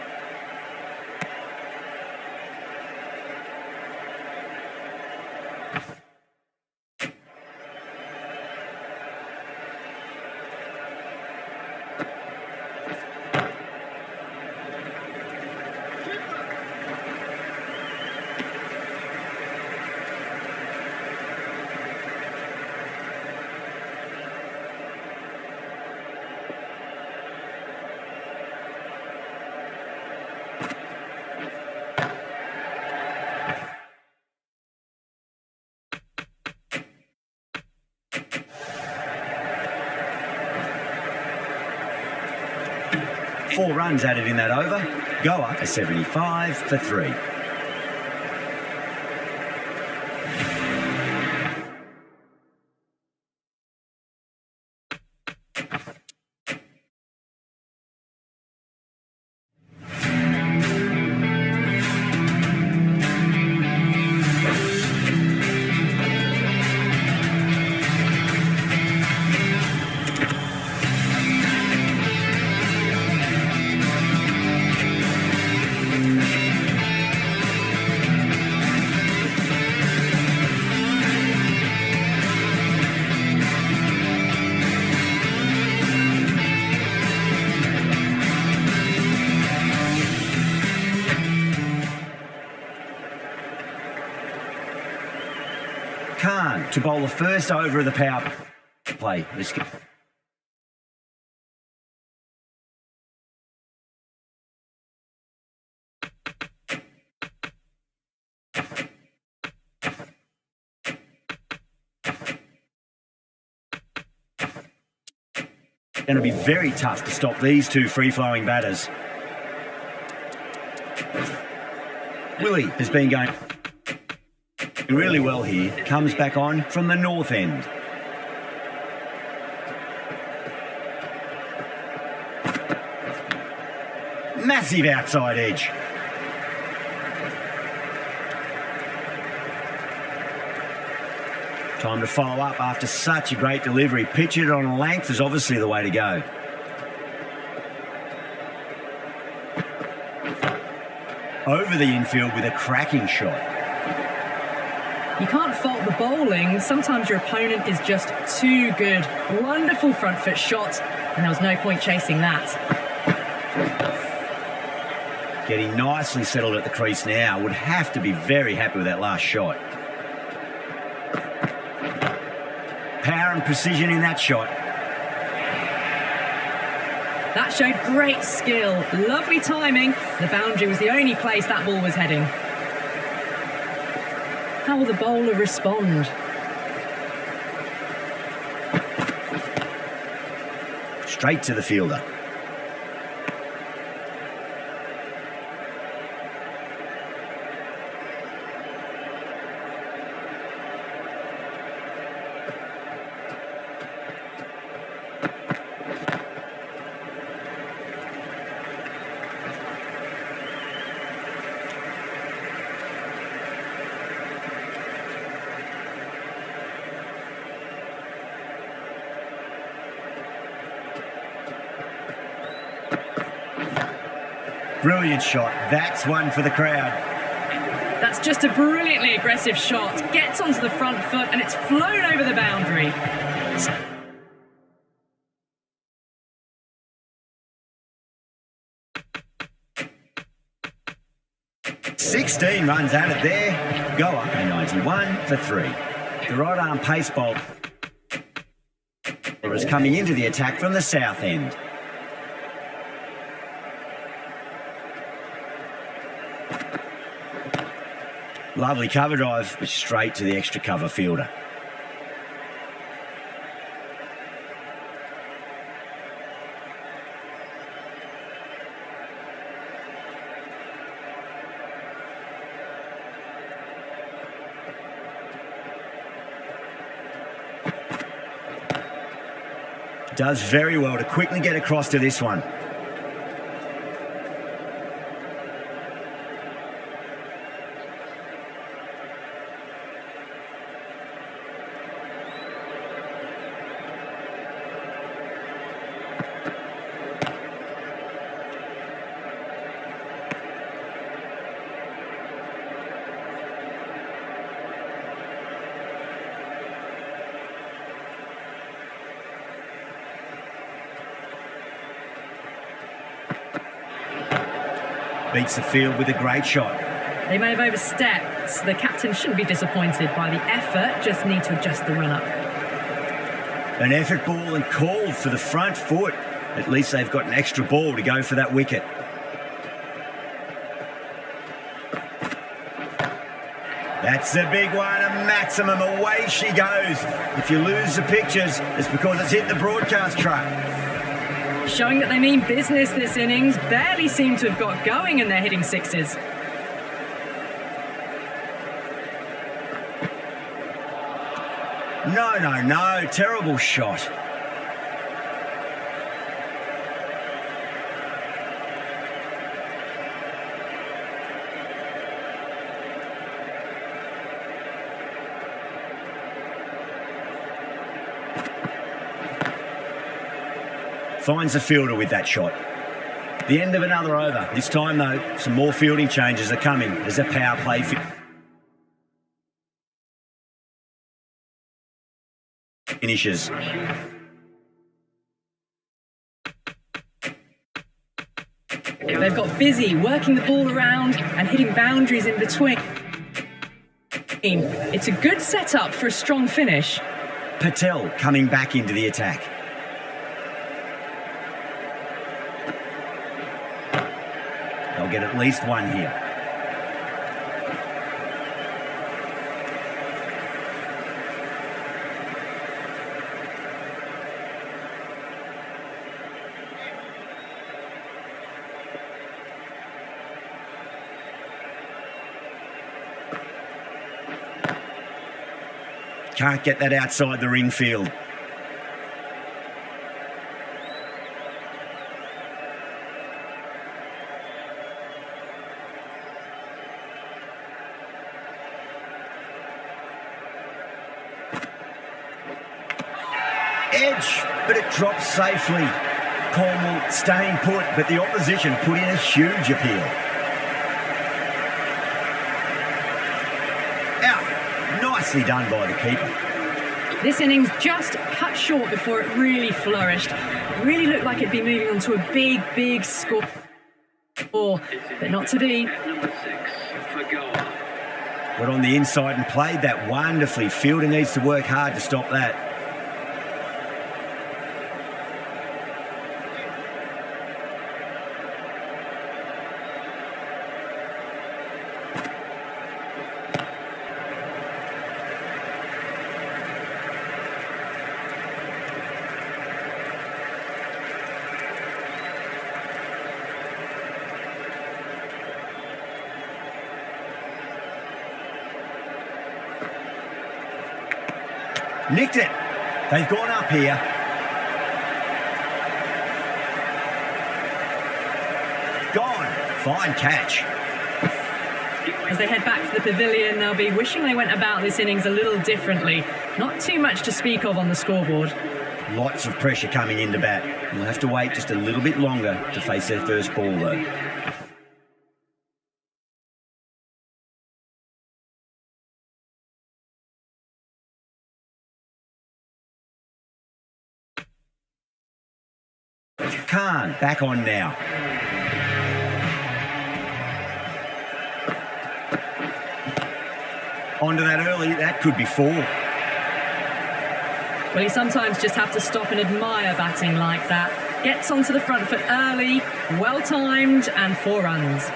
Four runs added in that over. Goa a 75 for 3. Khan to bowl the first over of the power play. Going to be very tough to stop these two free-flowing batters. Willie has been going really well here. Comes back on from the north end. Massive outside edge. Time to follow up after such a great delivery. Pitch it on a length is obviously the way to go. Over the infield with a cracking shot. You can't fault the bowling. Sometimes your opponent is just too good. Wonderful front foot shot, and there was no point chasing that. Getting nicely settled at the crease now. Would have to be very happy with that last shot. Power and precision in that shot. That showed great skill. Lovely timing. The boundary was the only place that ball was heading. How will the bowler respond? Straight to the fielder. Brilliant shot. That's one for the crowd. That's just a brilliantly aggressive shot. Gets onto the front foot and it's flown over the boundary. 16 runs at it there. Goa, a 91 for 3. The right arm pace bowler is coming into the attack from the south end. Lovely cover drive, but straight to the extra cover fielder. Does very well to quickly get across to this one. Beats the field with a great shot. They may have overstepped. The captain shouldn't be disappointed by the effort, just need to adjust the run-up. An effort ball and called for the front foot. At least they've got an extra ball to go for that wicket. That's the big one, a maximum. Away she goes. If you lose the pictures, it's because it's hit the broadcast truck. Showing that they mean business this innings. Barely seem to have got going and they're hitting sixes. No. Terrible shot. Finds the fielder with that shot. The end of another over. This time, though, some more fielding changes are coming as a power play finishes. They've got busy working the ball around and hitting boundaries in between. It's a good setup for a strong finish. Patel coming back into the attack. They'll get at least one here. Can't get that outside the ring field. Edge, but it drops safely. Cornwall staying put, but the opposition put in a huge appeal. Out. Nicely done by the keeper. This innings just cut short before it really flourished. It really looked like it'd be moving on to a big score. But not to be. Number 6 for Goa. Got on the inside and played that wonderfully. Fielder needs to work hard to stop that. Nicked it. They've gone up here. Gone. Fine catch. As they head back to the pavilion, they'll be wishing they went about this innings a little differently. Not too much to speak of on the scoreboard. Lots of pressure coming into bat. We'll have to wait just a little bit longer to face their first ball, though. Khan back on now. Onto that early, that could be 4. Well, you sometimes just have to stop and admire batting like that. Gets onto the front foot early, well timed, and 4 runs.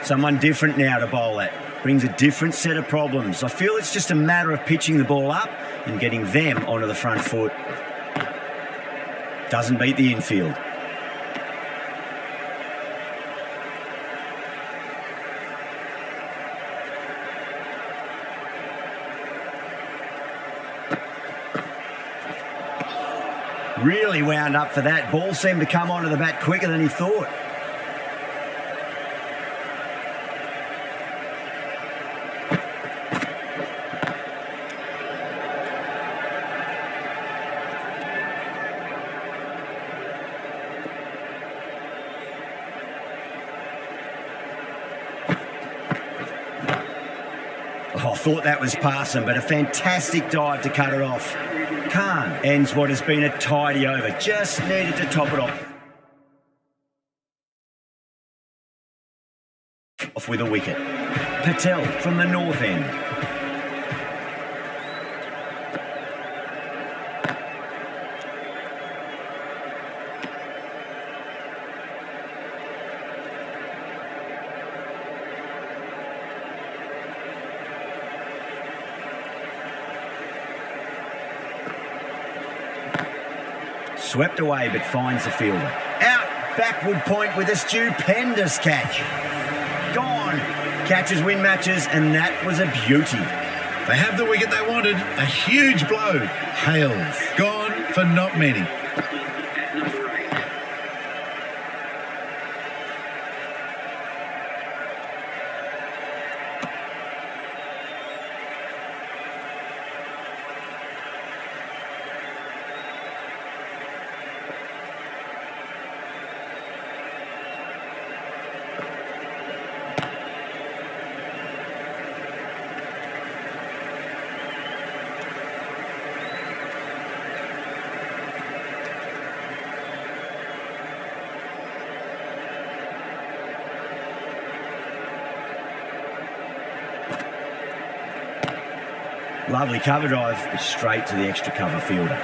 Someone different now to bowl at. Brings a different set of problems. I feel it's just a matter of pitching the ball up and getting them onto the front foot. Doesn't beat the infield. Really wound up for that. Ball seemed to come onto the bat quicker than he thought. I thought that was passing, but a fantastic dive to cut it off. Khan ends what has been a tidy over. Just needed to top it off with a wicket. Patel from the north end. Swept away, but finds the fielder. Out, backward point with a stupendous catch. Gone. Catches win matches, and that was a beauty. They have the wicket they wanted. A huge blow. Hales. Gone for not many. At number 8. Lovely cover drive, straight to the extra cover fielder.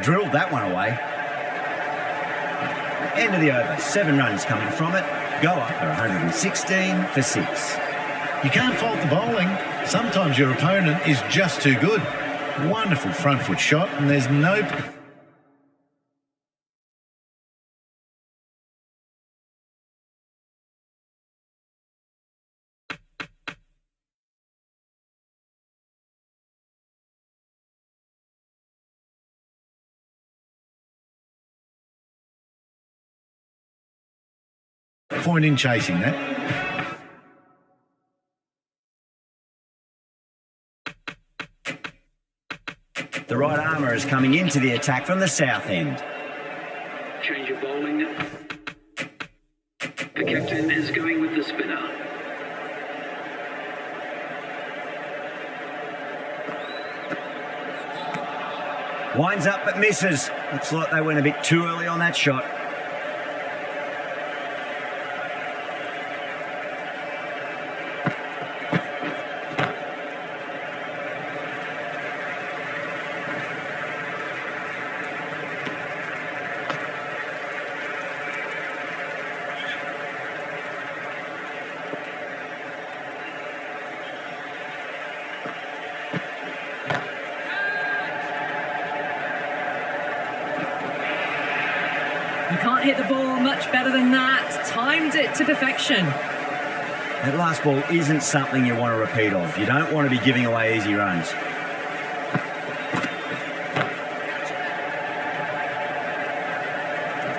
drilled that one away. End of the over, 7 runs coming from it. Goa are 116 for 6. You can't fault the bowling. Sometimes your opponent is just too good. Wonderful front foot shot, and there's no... point in chasing that. The right armour is coming into the attack from the south end. Change of bowling. The captain is going with the spinner. Winds up but misses. Looks like they went a bit too early on that shot. You can't hit the ball much better than that. Timed it to perfection. That last ball isn't something you want to repeat of. You don't want to be giving away easy runs.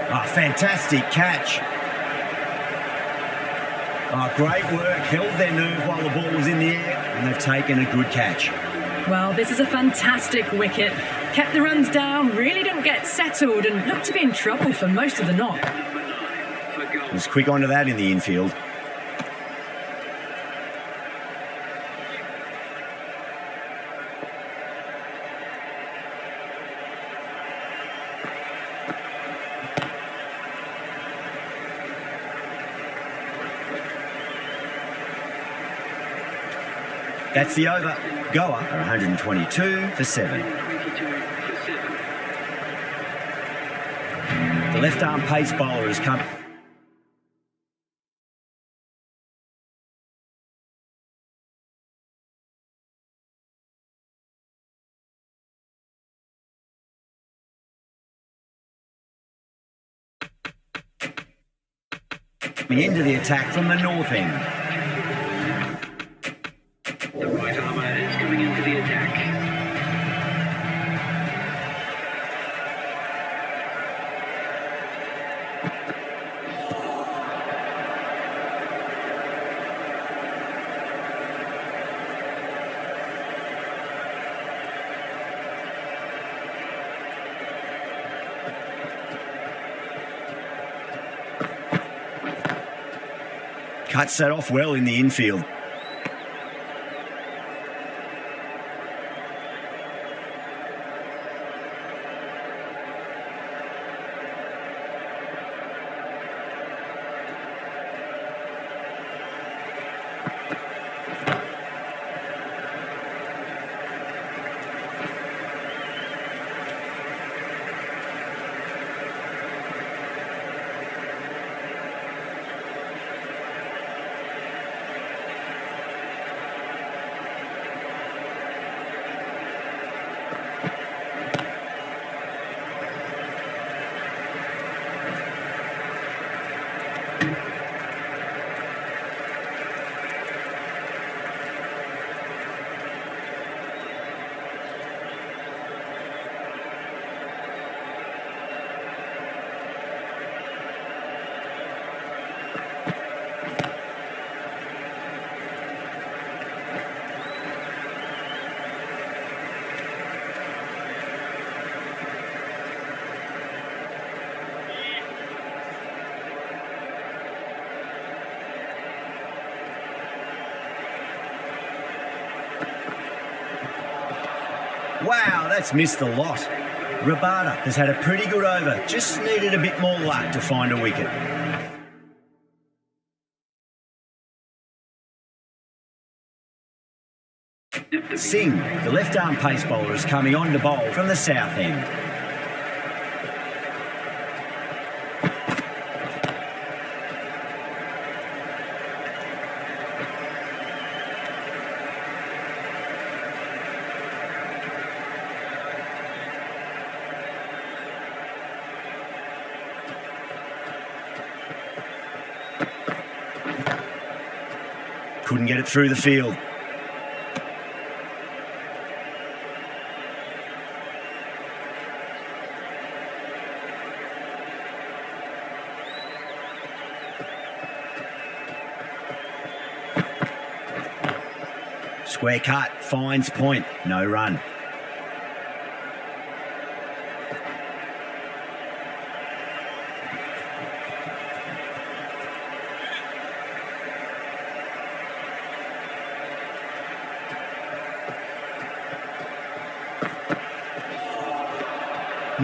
Oh, fantastic catch. Oh, great work. Held their nerve while the ball was in the air, and they've taken a good catch. Well, this is a fantastic wicket. Kept the runs down, really didn't get settled, and looked to be in trouble for most of the knock. Was quick onto that in the infield. That's the over. Goa are 122 for 7. The left-arm pace bowler has come... into the attack from the north end. The right armour is coming into the attack. Cuts that off well in the infield. Wow, that's missed the lot. Rabada has had a pretty good over. Just needed a bit more luck to find a wicket. Singh, the left-arm pace bowler, is coming on to bowl from the south end. couldn't get it through the field. Square cut, finds point, no run.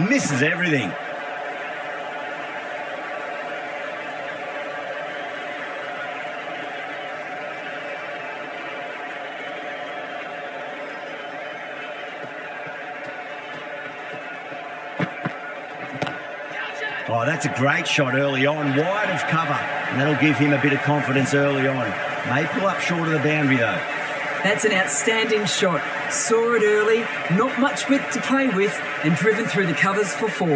Misses everything. Oh, that's a great shot early on, wide of cover, and that'll give him a bit of confidence early on. May pull up short of the boundary though. That's an outstanding shot. Saw it early, not much width to play with, and driven through the covers for 4.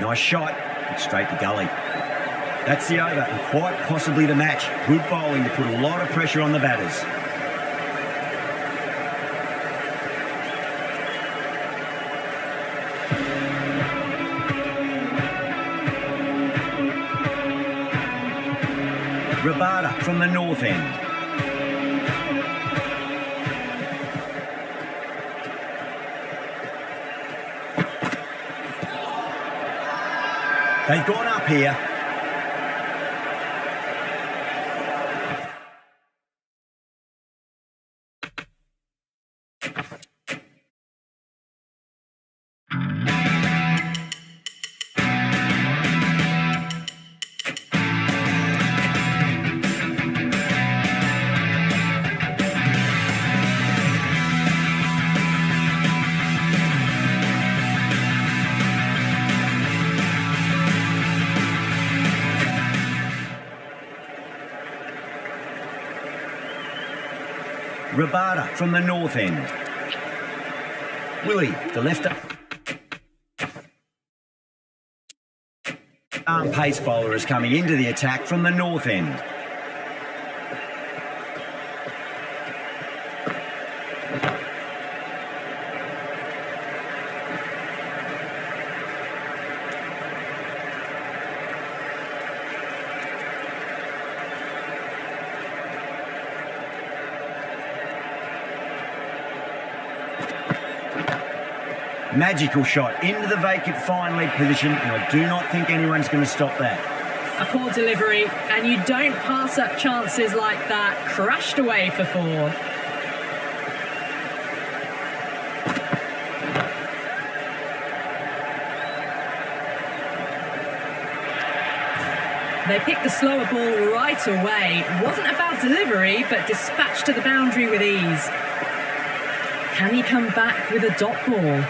Nice shot, but straight to gully. That's the over, and quite possibly the match. Good bowling to put a lot of pressure on the batters. Rabada from the north end. They've gone up here. Rabada from the north end. Willie, the left arm pace bowler is coming into the attack from the north end. Magical shot into the vacant fine leg position, and I do not think anyone's going to stop that. A poor delivery, and you don't pass up chances like that. Crashed away for 4. They picked the slower ball right away. Wasn't a bad delivery, but dispatched to the boundary with ease. Can he come back with a dot ball?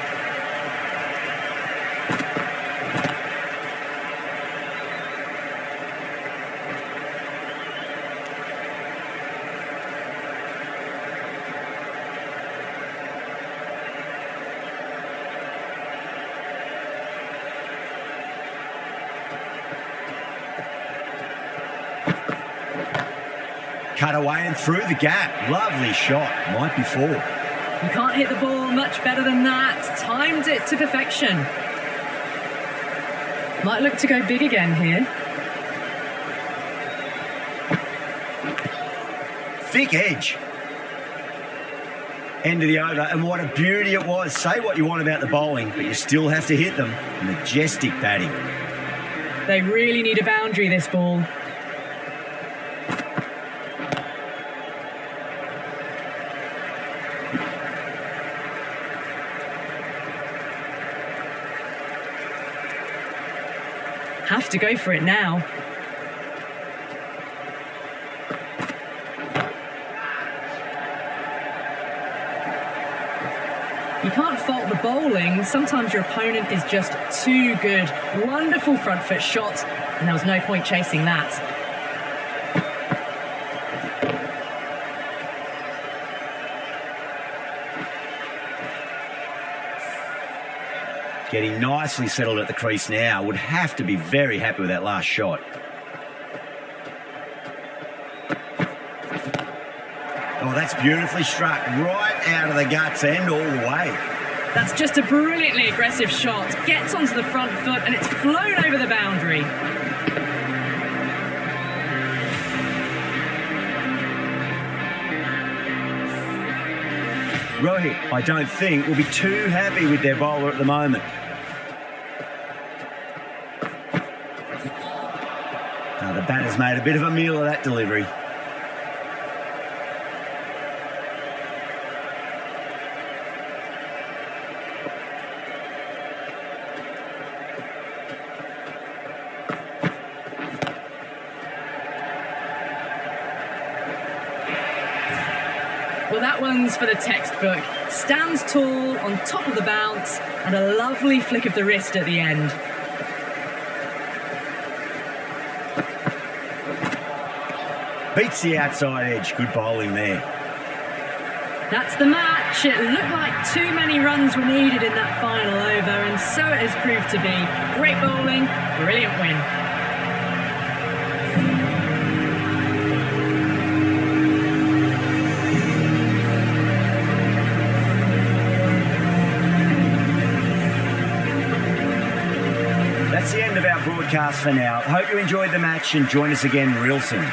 Cut away and through the gap. Lovely shot. Might be 4. You can't hit the ball much better than that. Timed it to perfection. Might look to go big again here. Thick edge. End of the over, and what a beauty it was. Say what you want about the bowling, but you still have to hit them. Majestic batting. They really need a boundary, this ball. Have to go for it now. You can't fault the bowling. Sometimes your opponent is just too good. Wonderful front foot shot, and there was no point chasing that. Getting nicely settled at the crease now. Would have to be very happy with that last shot. that's beautifully struck. Right out of the guts and all the way. That's just a brilliantly aggressive shot. Gets onto the front foot and it's flown over the boundary. Rohit, I don't think, will be too happy with their bowler at the moment. Now, the batter's made a bit of a meal of that delivery. Well, that one's for the textbook. Stands tall, on top of the bounce, and a lovely flick of the wrist at the end. Beats the outside edge. Good bowling there. That's the match. It looked like too many runs were needed in that final over, and so it has proved to be. Great bowling, brilliant win. That's the end of our broadcast for now. Hope you enjoyed the match and join us again real soon.